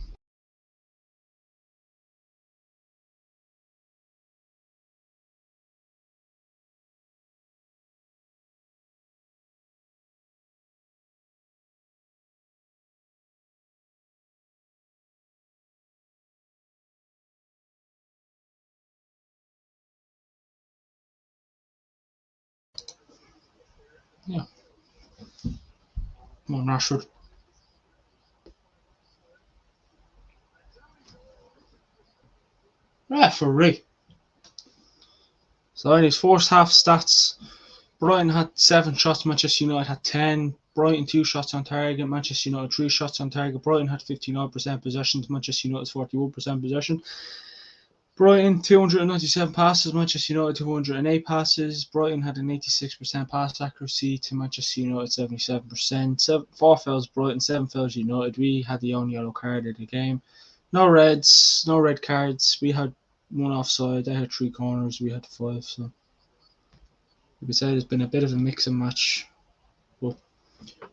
Yeah. Come on, Rashford. Referee. So in his first half stats, Brighton had 7 shots, Manchester United had 10. Brighton 2 shots on target, Manchester United 3 shots on target. Brighton had 59% possession, Manchester United 41% possession. Brighton 297 passes, Manchester United 208 passes. Brighton had an 86% pass accuracy to Manchester United 77%. 4 fouls Brighton, 7 fouls United. We had the only yellow card of the game. No reds, no red cards. We had 1 offside. They had 3 corners. We had 5. So you could say there's been a bit of a mix and match. But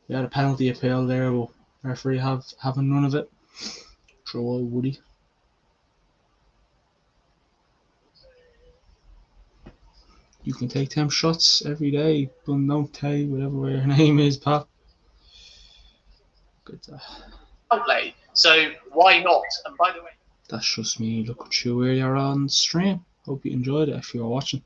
we had a penalty appeal there, but referee having none of it. Throw out Woody. You can take 10 shots every day, but no tay, whatever your name is, Pat. Good. Outlay. So why not? And by the way, That's just me looking through where you're on stream. Hope you enjoyed it if you're watching.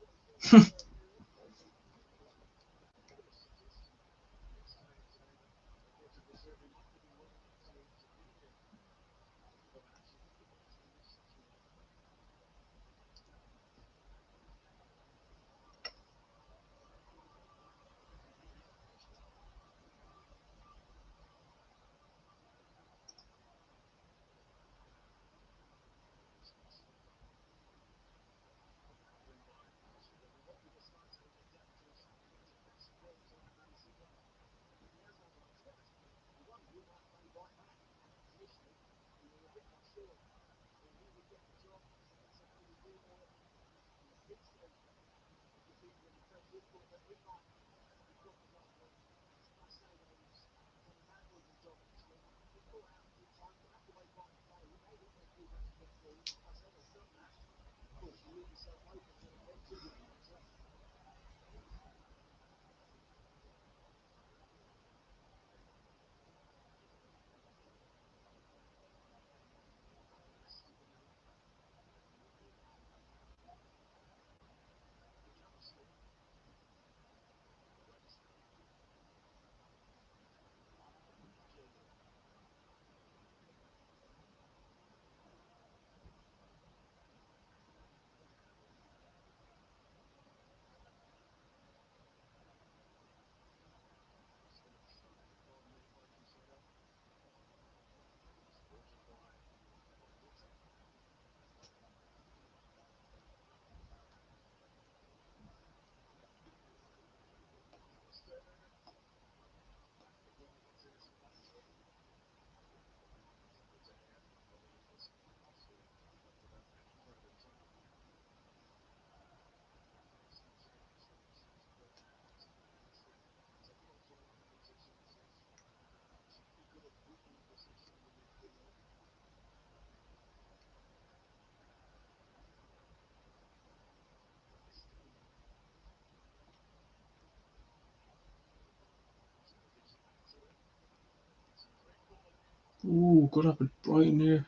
Ooh, good up at Brighton here.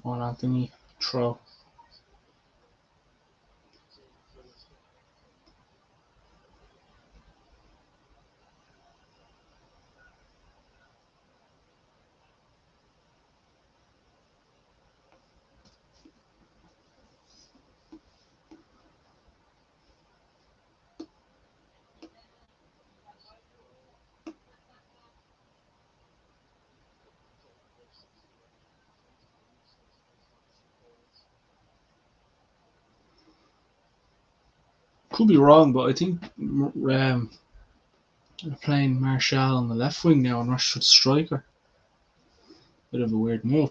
On Anthony, throw. Could be wrong, but I think they're playing Martial on the left wing now and Rashford striker. Bit of a weird move.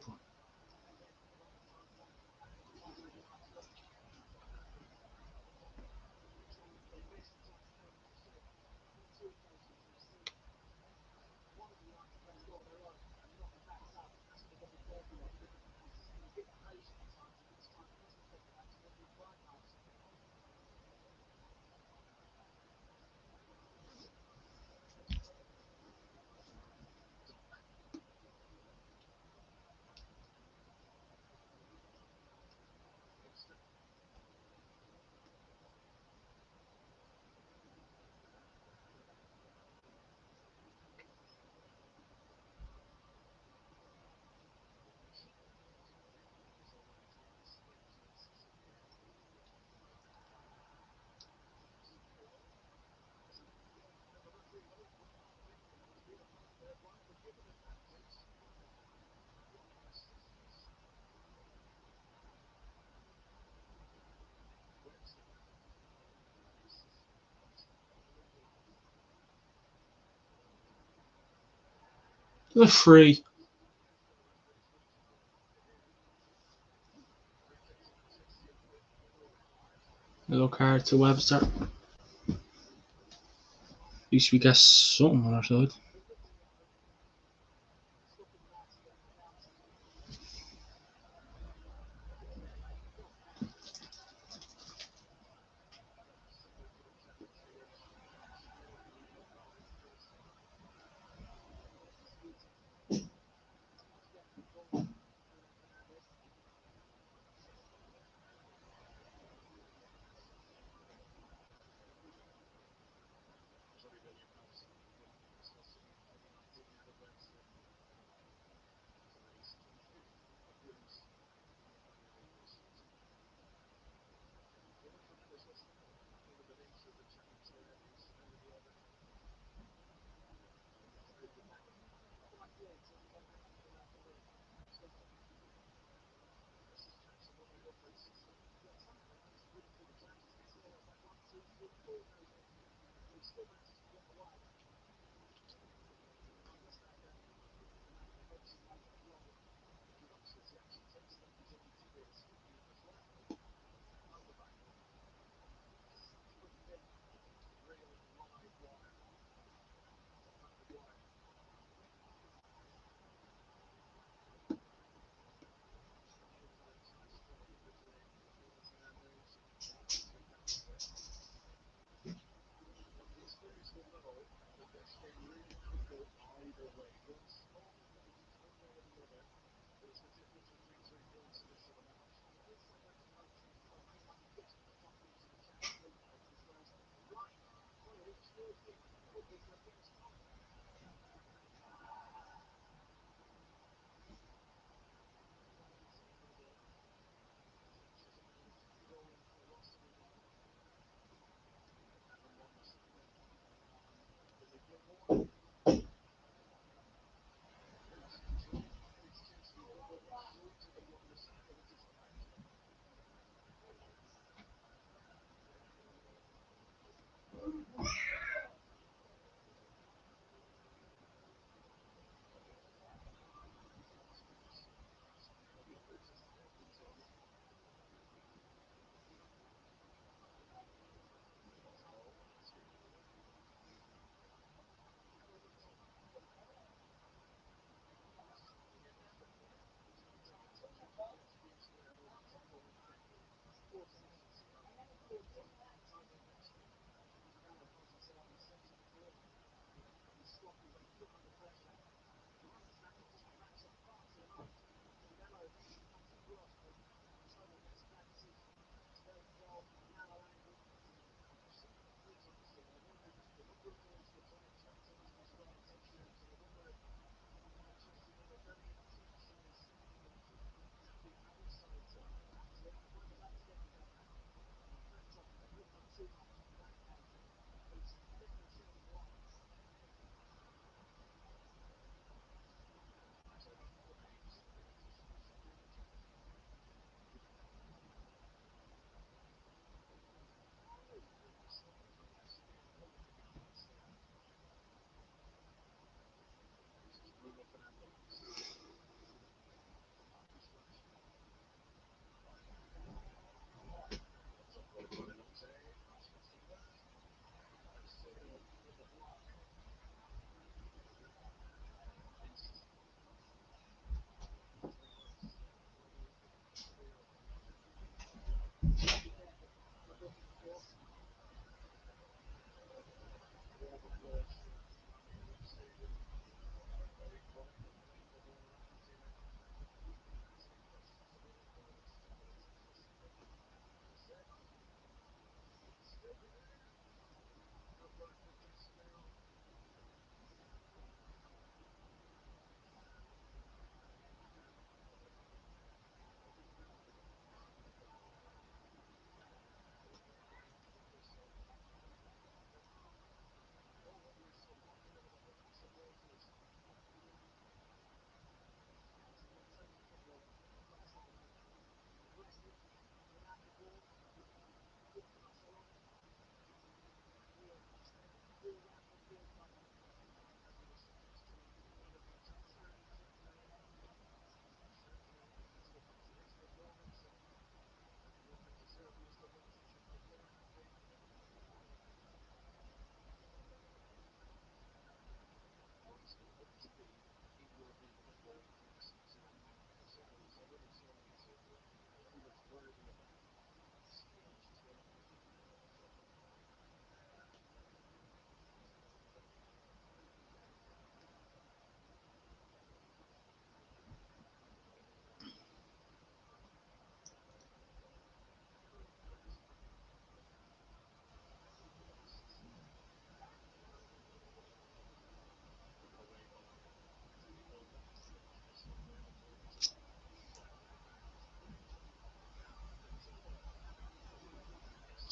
The free. Yellow card to Webster. At least we get something on our side.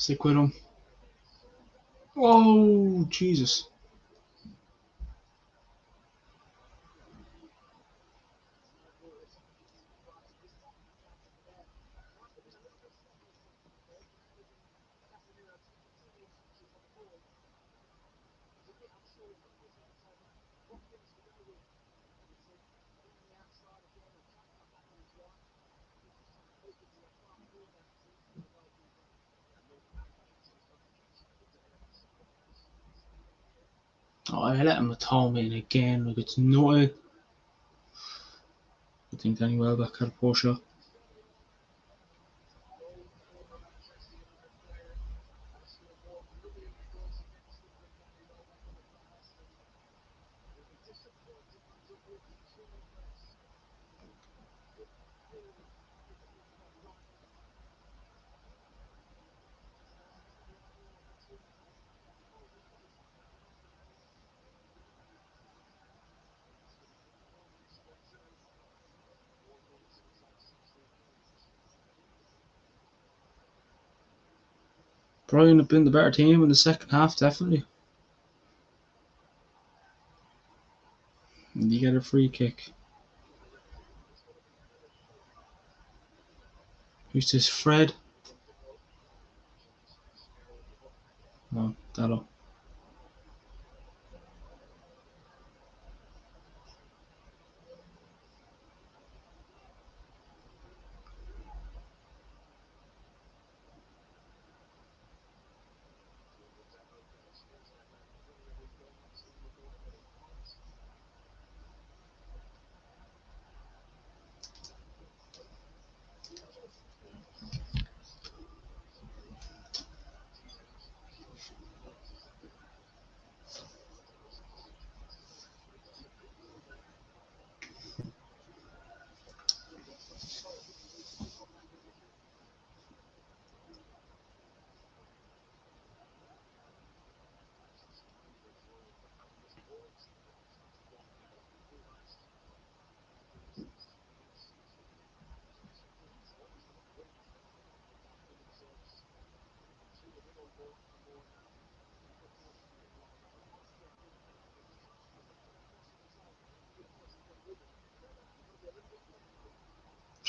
Stick with him. Oh, Jesus. Oh, I let him tome in again. Like, it's nothing. I think Danny Welbeck had a poor shot. Brighton have been the better team in the second half, definitely. And you get a free kick. Who's this? Fred? No, Dallo.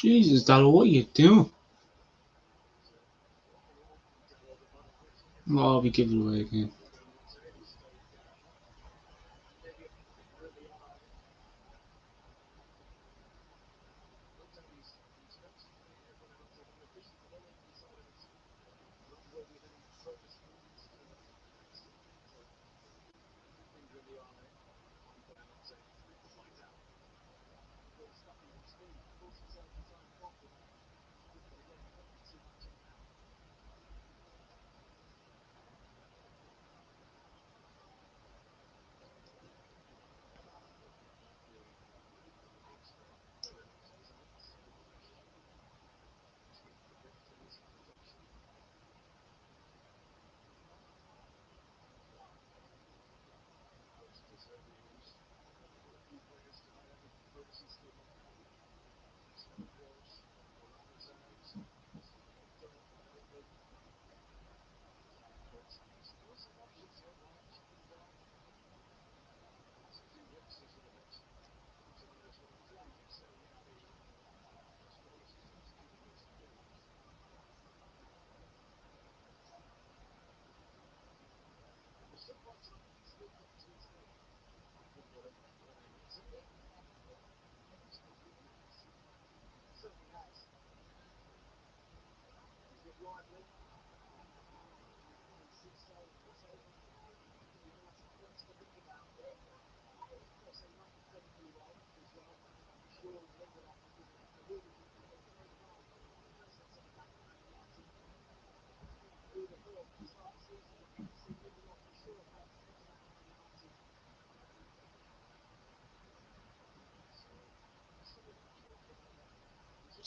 Jesus, Dallo, what are you doing? Oh, we give it away again.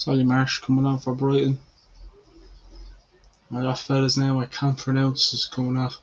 Solly Marsh coming on for Brighton. That fella's name I can't pronounce is coming off.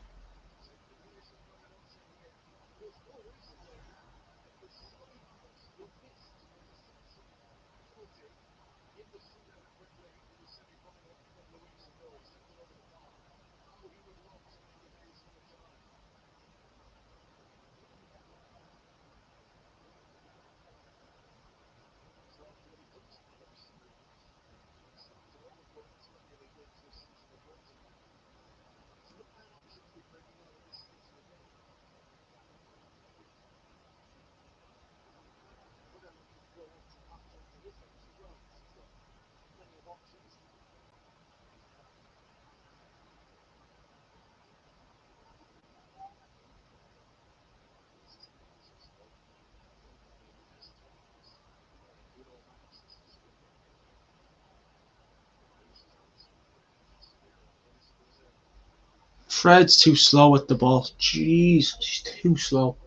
Fred's too slow at the ball. Jeez, he's too slow.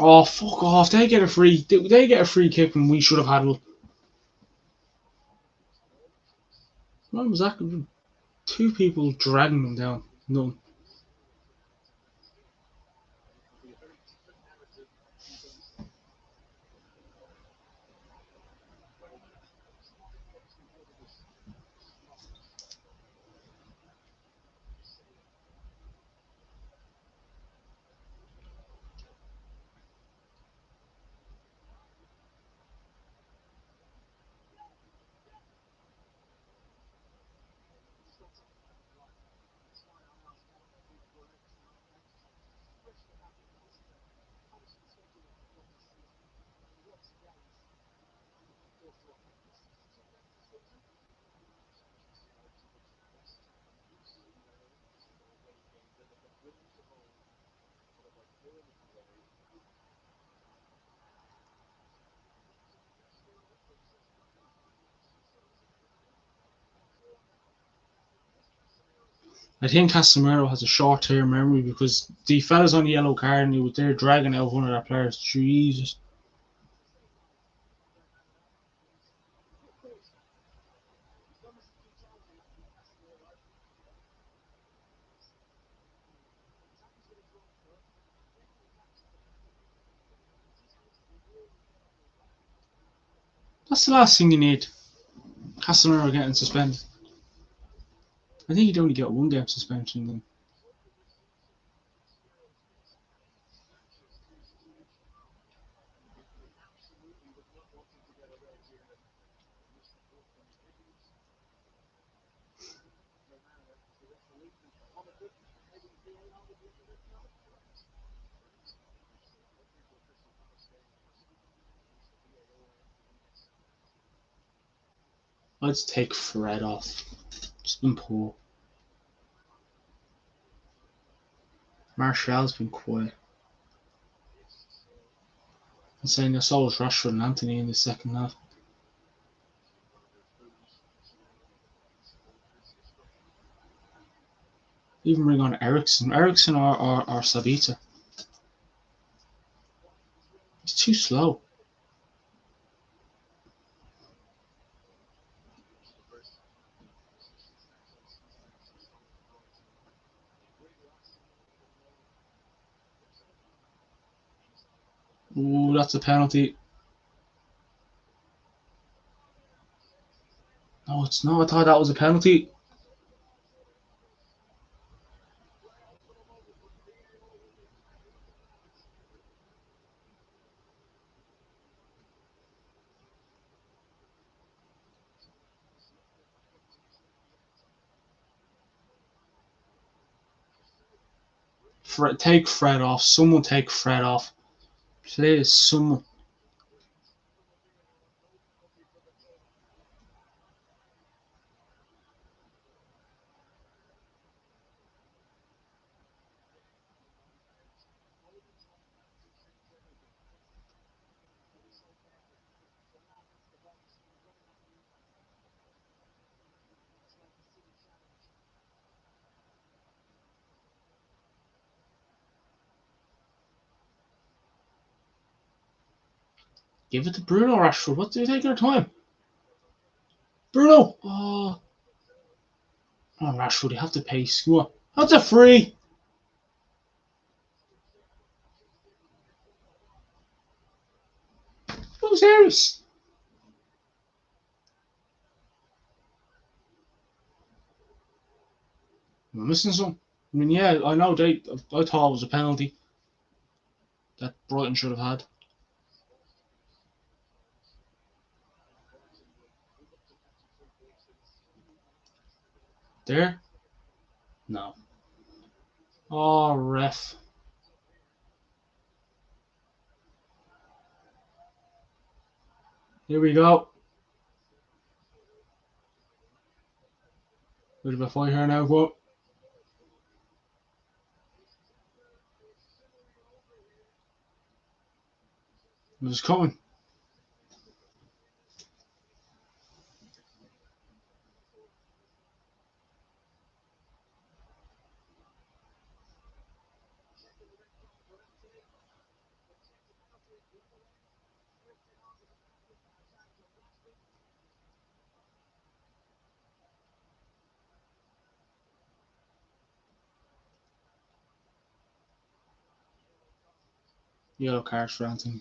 Oh, fuck off. They get a free kick when we should have had one. What was that? Two people dragging them down. None. I think Casemiro has a short-term memory because the fellas on the yellow card and he was there dragging out one of their players. Jesus. That's the last thing you need. Casemiro getting suspended. I think he'd only get one game suspension then. Let's take Fred off. It's been poor. Martial's been quiet. I'm saying I saw Rashford and Anthony in the second half. Even bring on Ericsson. Ericsson or Sabita. He's too slow. Ooh, that's a penalty. No, it's not. I thought that was a penalty. Take Fred off. Someone take Fred off. Please, someone. Give it to Bruno Rashford. What's he taking their time? Bruno! Oh, Rashford, you have to pace. Come on. That's a free. Who's Harris? Am I missing some? I mean, yeah, I know I thought it was a penalty that Brighton should have had. There? No. Oh, ref. Here we go. Bit of a fight here now, go. It's coming. Yellow cards for Anthony.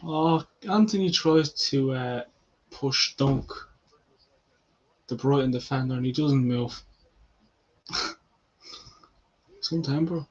Oh, Anthony tries to push dunk the Brighton defender and he doesn't move. Some temper.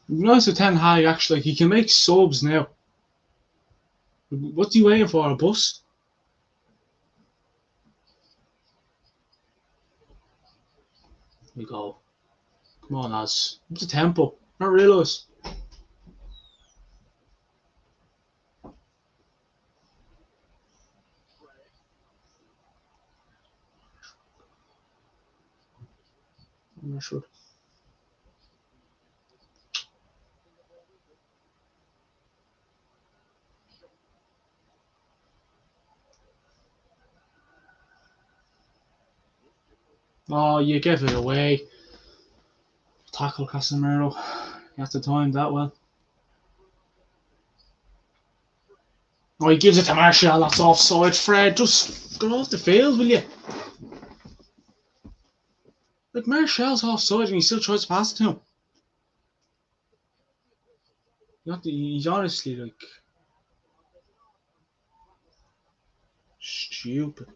Nice with Ten Hag actually. He can make subs now. What's he waiting for? A bus? Here we go. Come on, lads. What's the tempo? Not realise. I'm not sure. Oh, you gave it away. Tackle Casemiro. You have to time that well. Oh, he gives it to Martial. That's offside. Fred, just get off the field, will you? Like, Martial's offside and he still tries to pass it to him. He's honestly, like, stupid.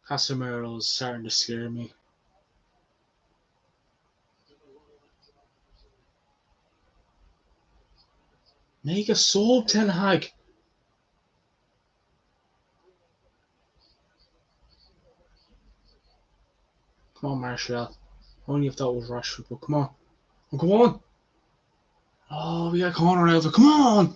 Casemiro's starting to scare me. Make a sub, Ten Hag. Come on, Martial. Only if that was Rashford, but come on. Oh, come on. Oh, we got a corner out of it. Come on.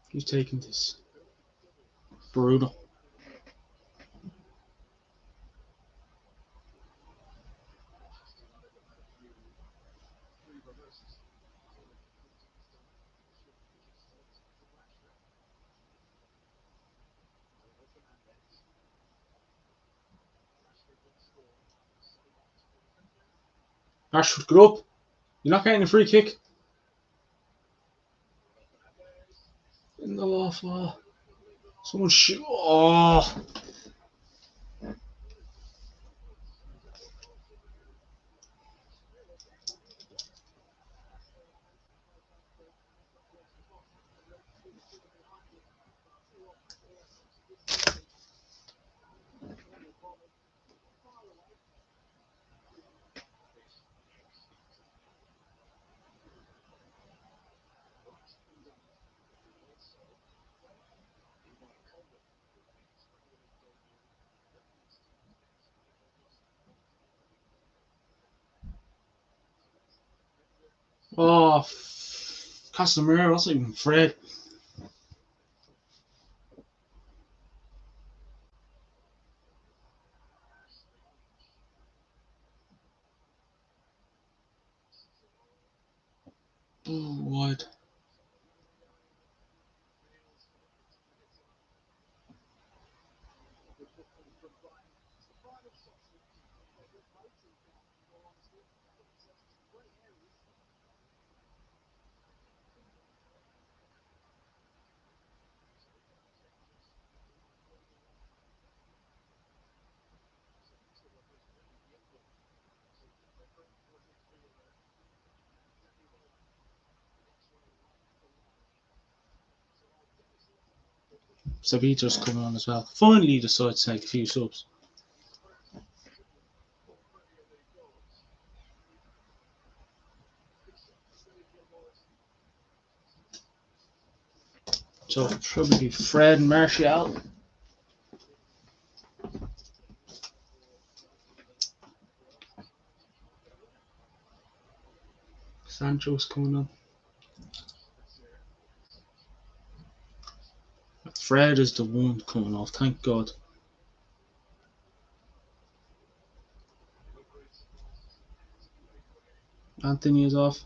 He's taking this. Brutal. Rashford, get up. You're not getting a free kick. In the off. Someone shoot. Oh. Oh. Casemiro, that's not even Fred. Oh, wide. Sabita's coming on as well. Finally decided to take a few subs. So probably Fred and Martial. Sancho's coming on. Fred is the one coming off, thank God. Anthony is off.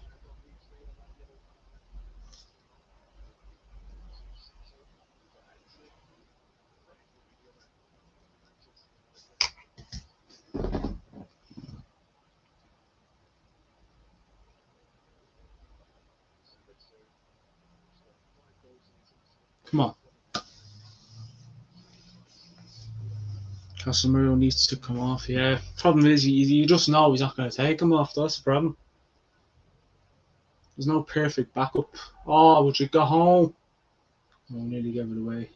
Come on. Casemiro needs to come off, yeah. Problem is, you just know he's not going to take him off. That's the problem. There's no perfect backup. Oh, would you go home? Oh, nearly gave it away.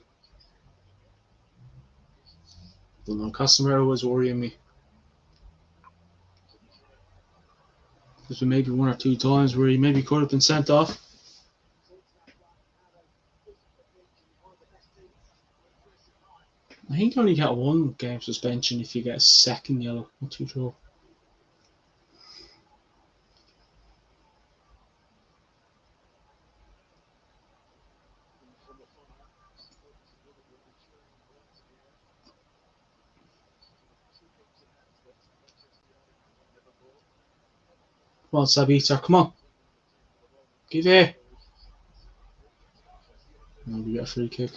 Don't know. Casemiro was worrying me. There's been maybe one or two times where he maybe could have been sent off. I think you only get one game suspension if you get a second yellow. Not too sure. Come on, Sabita, come on. Give it. And we get a free kick.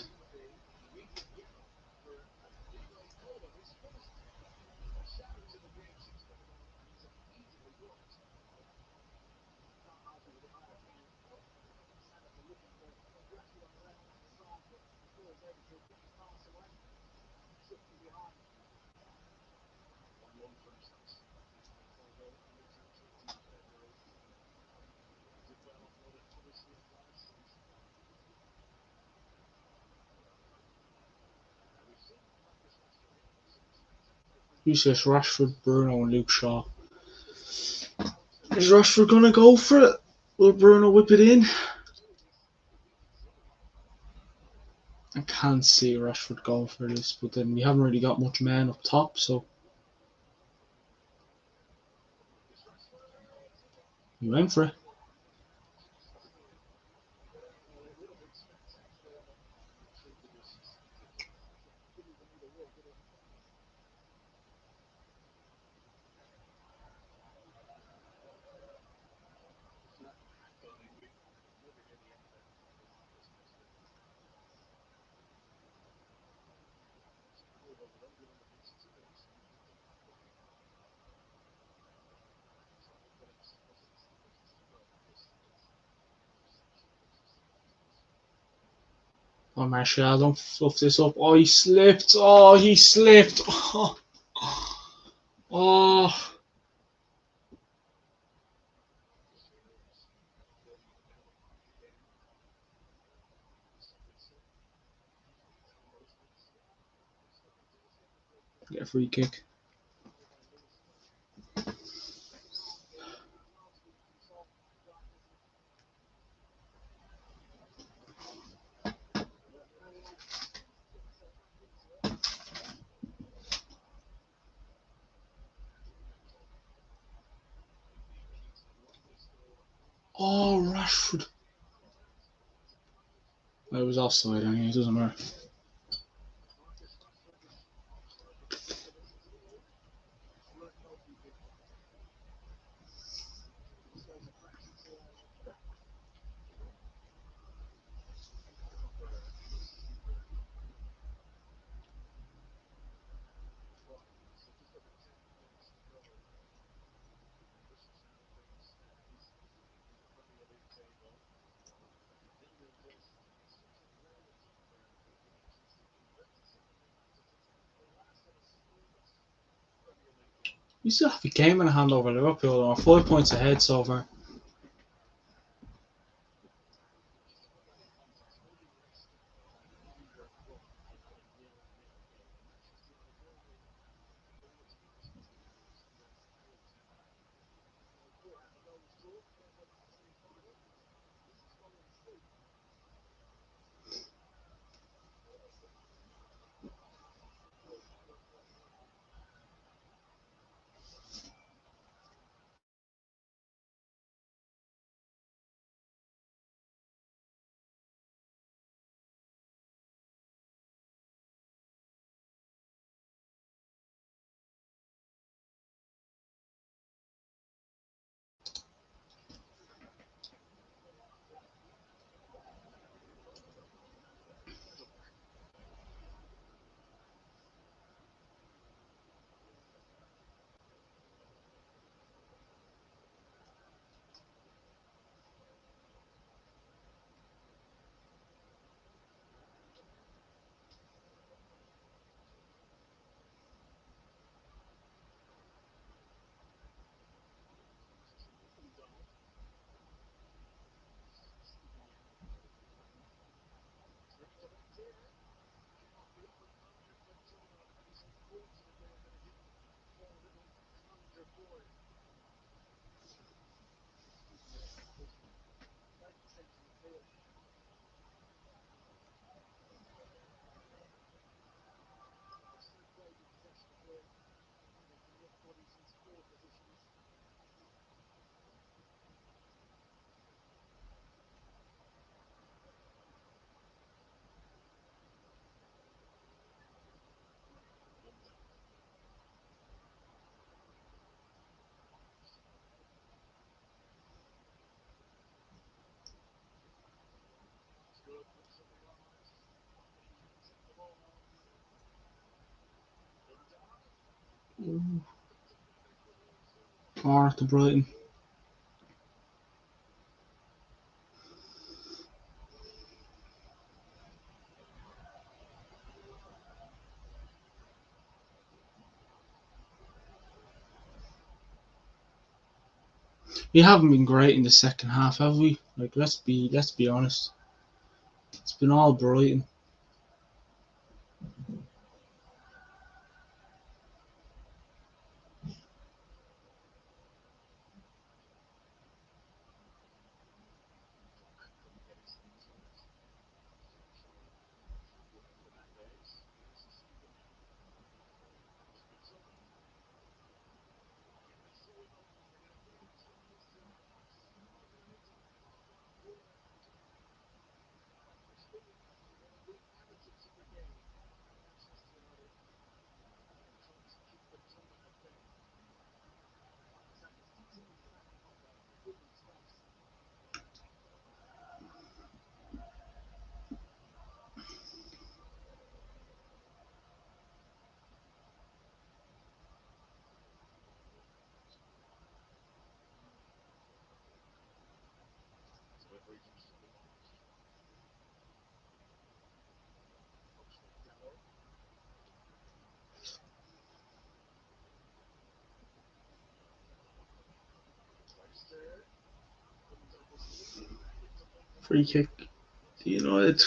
Who says Rashford, Bruno, and Luke Shaw? Is Rashford going to go for it? Will Bruno whip it in? I can't see Rashford going for this, but then we haven't really got much man up top, so he went for it. Oh, Martial, don't fluff this up. Oh, he slipped. Oh, he slipped. Oh, oh. Get a free kick. Oh, Rashford. Well, it was offside anyway, it doesn't matter. You still have a game in hand over Liverpool. Are 5 points ahead so far. Corner to Brighton. We haven't been great in the second half, have we? Like, let's be honest. It's been all Brighton. Free kick to United.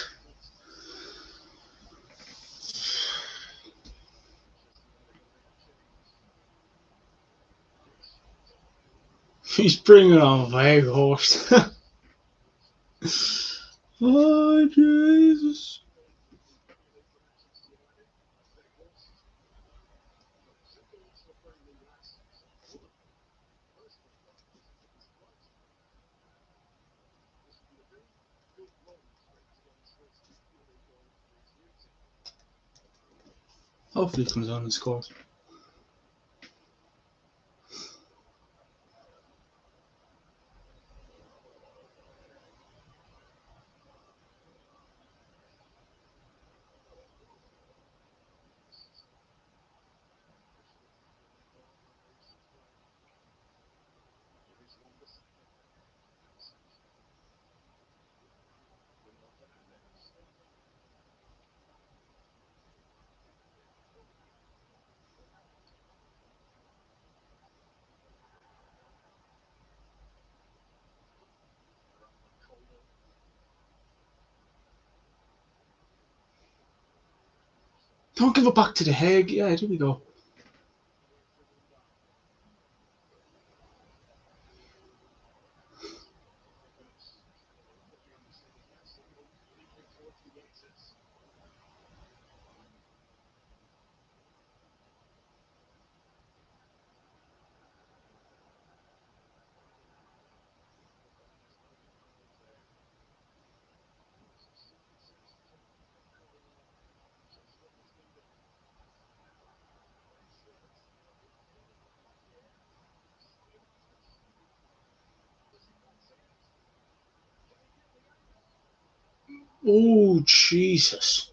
He's bringing on Weghorst. Oh, Jesus. Hopefully he comes on and scores. Don't give it back to the Hague. Yeah, there we go. Oh, Jesus.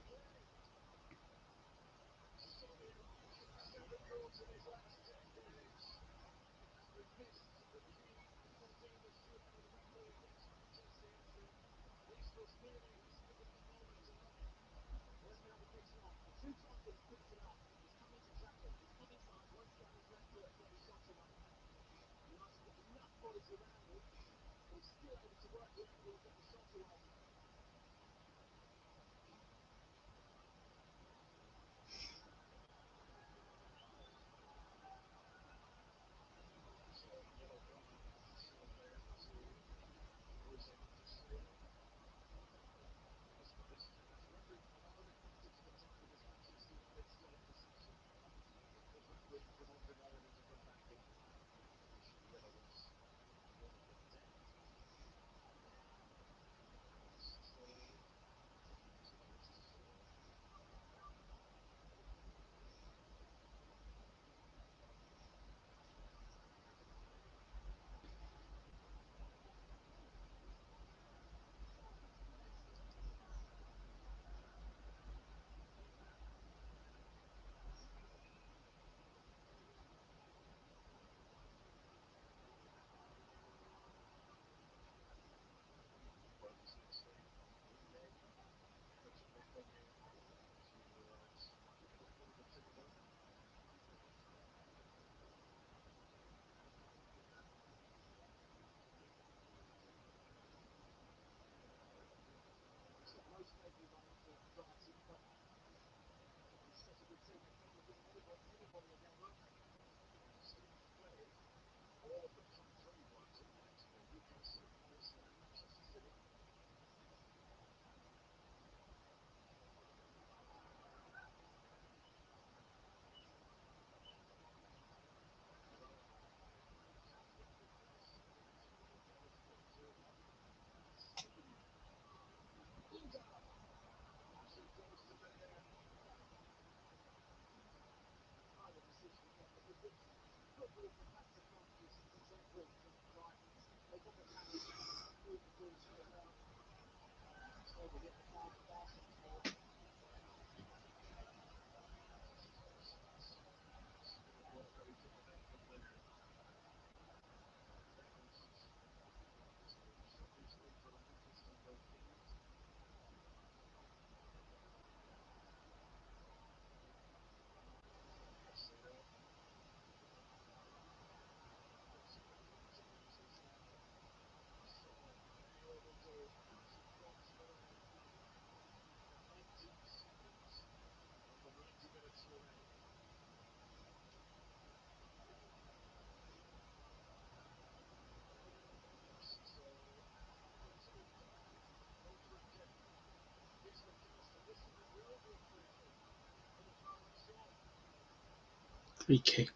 Free kick.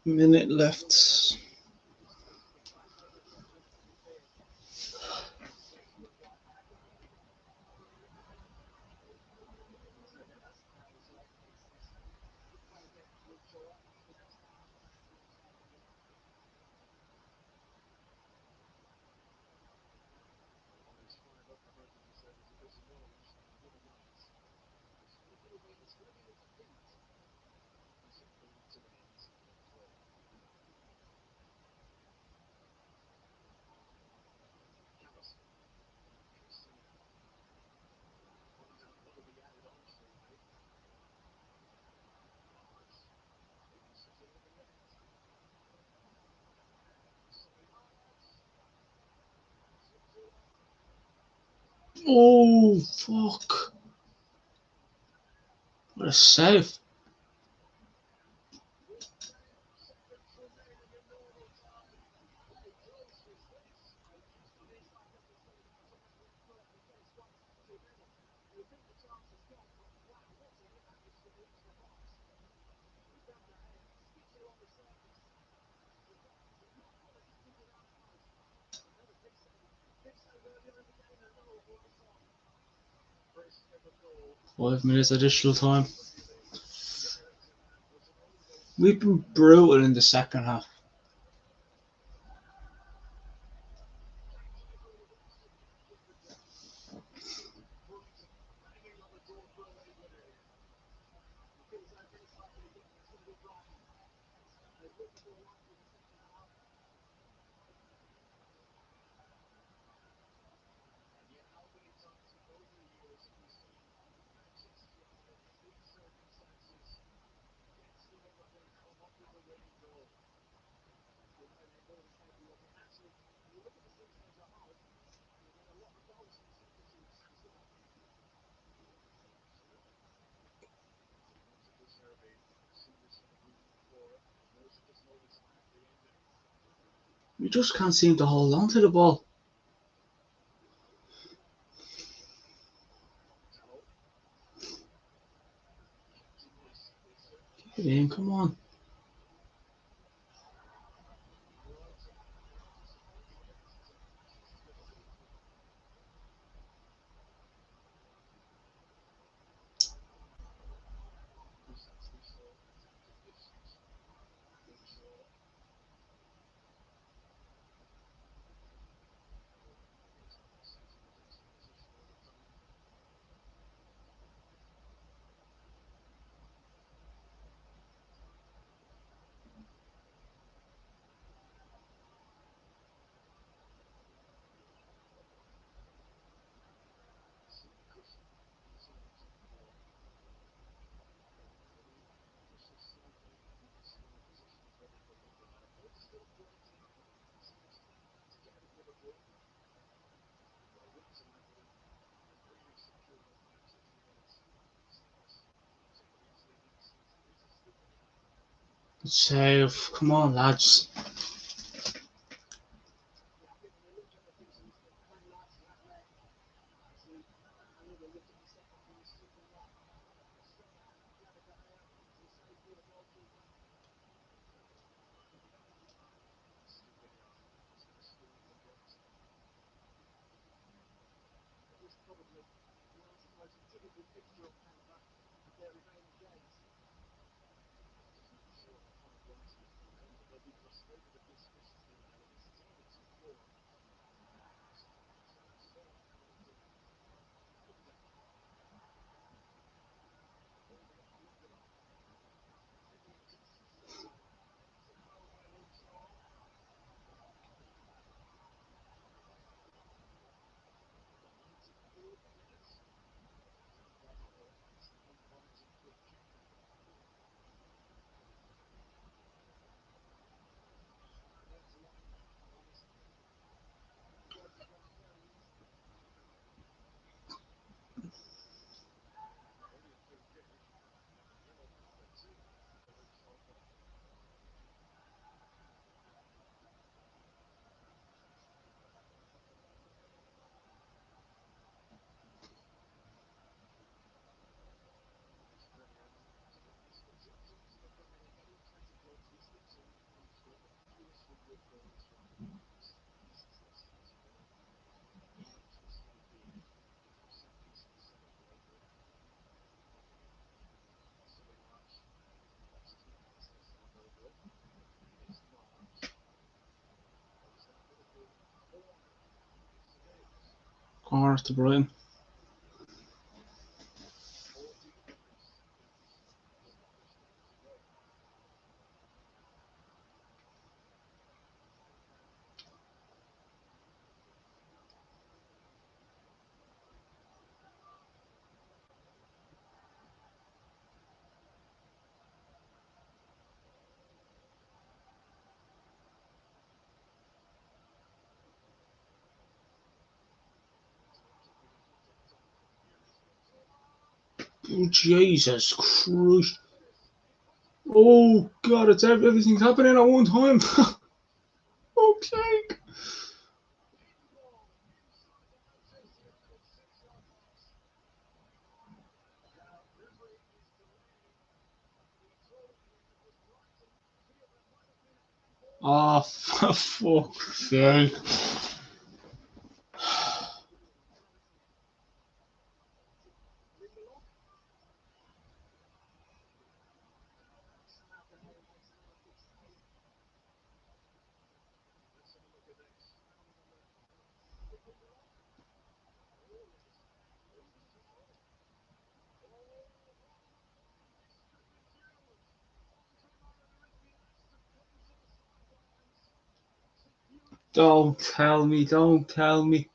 Minute left. Oh, fuck. What a save. Five minutes additional time. We've been brutal in the second half. We just can't seem to hold on to the ball. Get in, come on. Good save. Come on, lads. Corner to Brighton. Oh, Jesus Christ. Oh, God, it's everything's happening at one time. Okay. Oh, for fuck's sake. Don't tell me, don't tell me.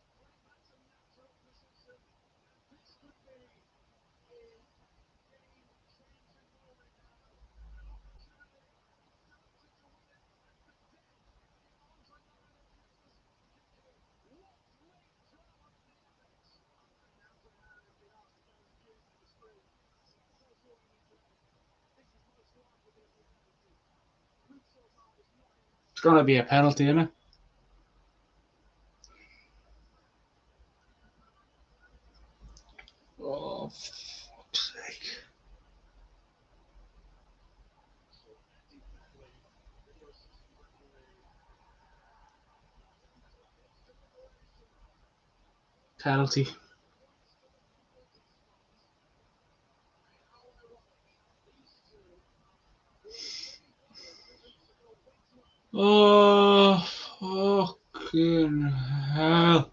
It's gonna be a penalty, isn't it? Oh, fuck's sake. Penalty. Oh, fucking hell.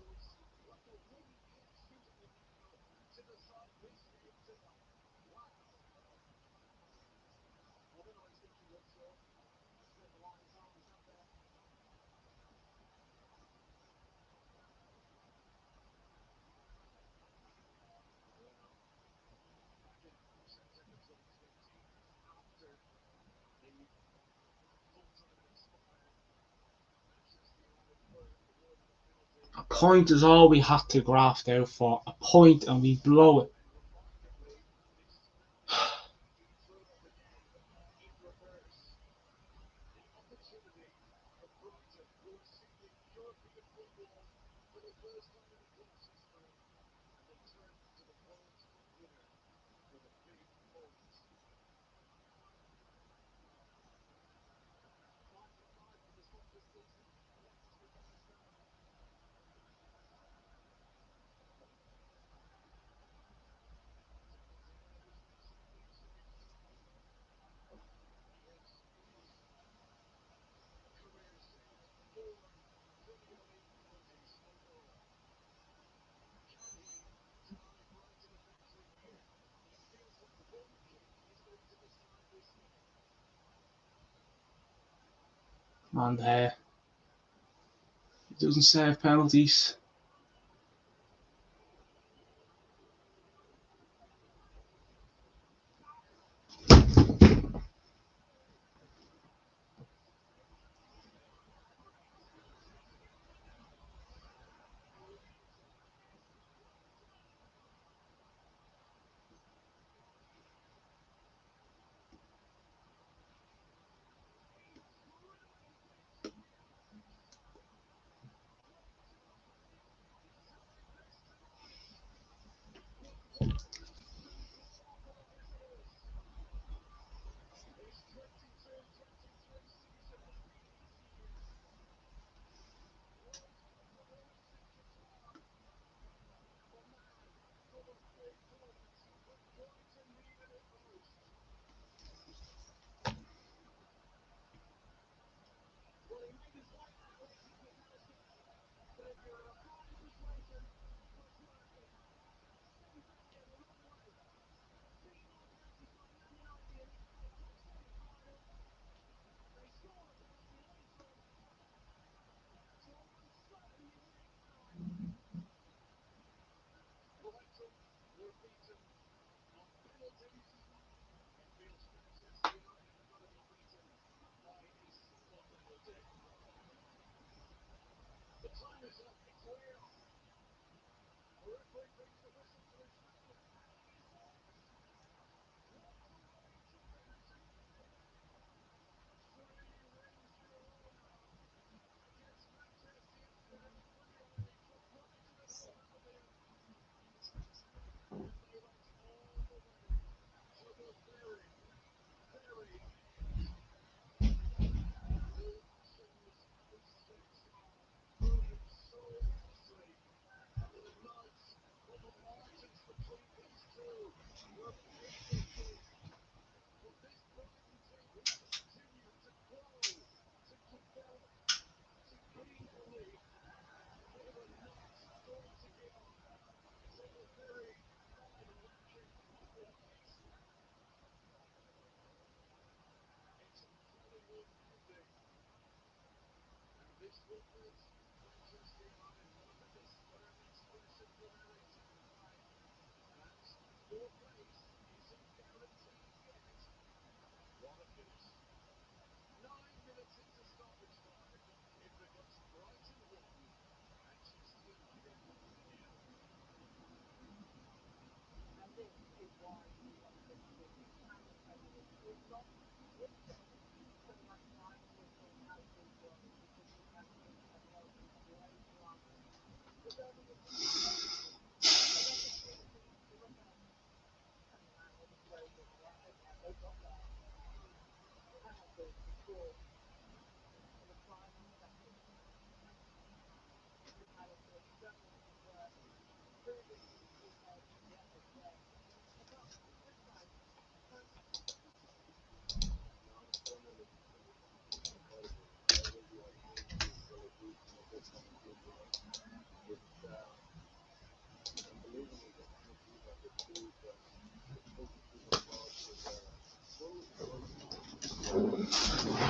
A point is all we had to graft out for. A point and we blow it. And it doesn't save penalties.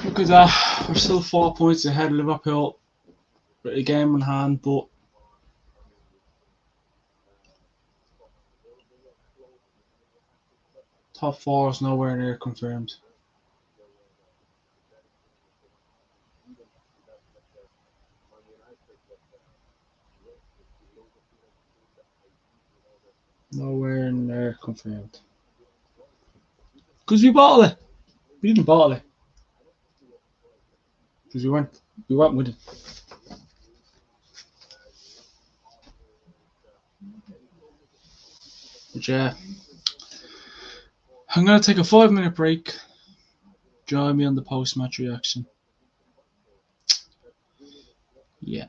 Look at that. We're still 4 points ahead of Liverpool with a game in hand, but top four is nowhere near confirmed. Nowhere near confirmed. Because we bottled it. We didn't bottle it. Because we went with it. But yeah. I'm going to take a 5-minute break. Join me on the post-match reaction. Yeah.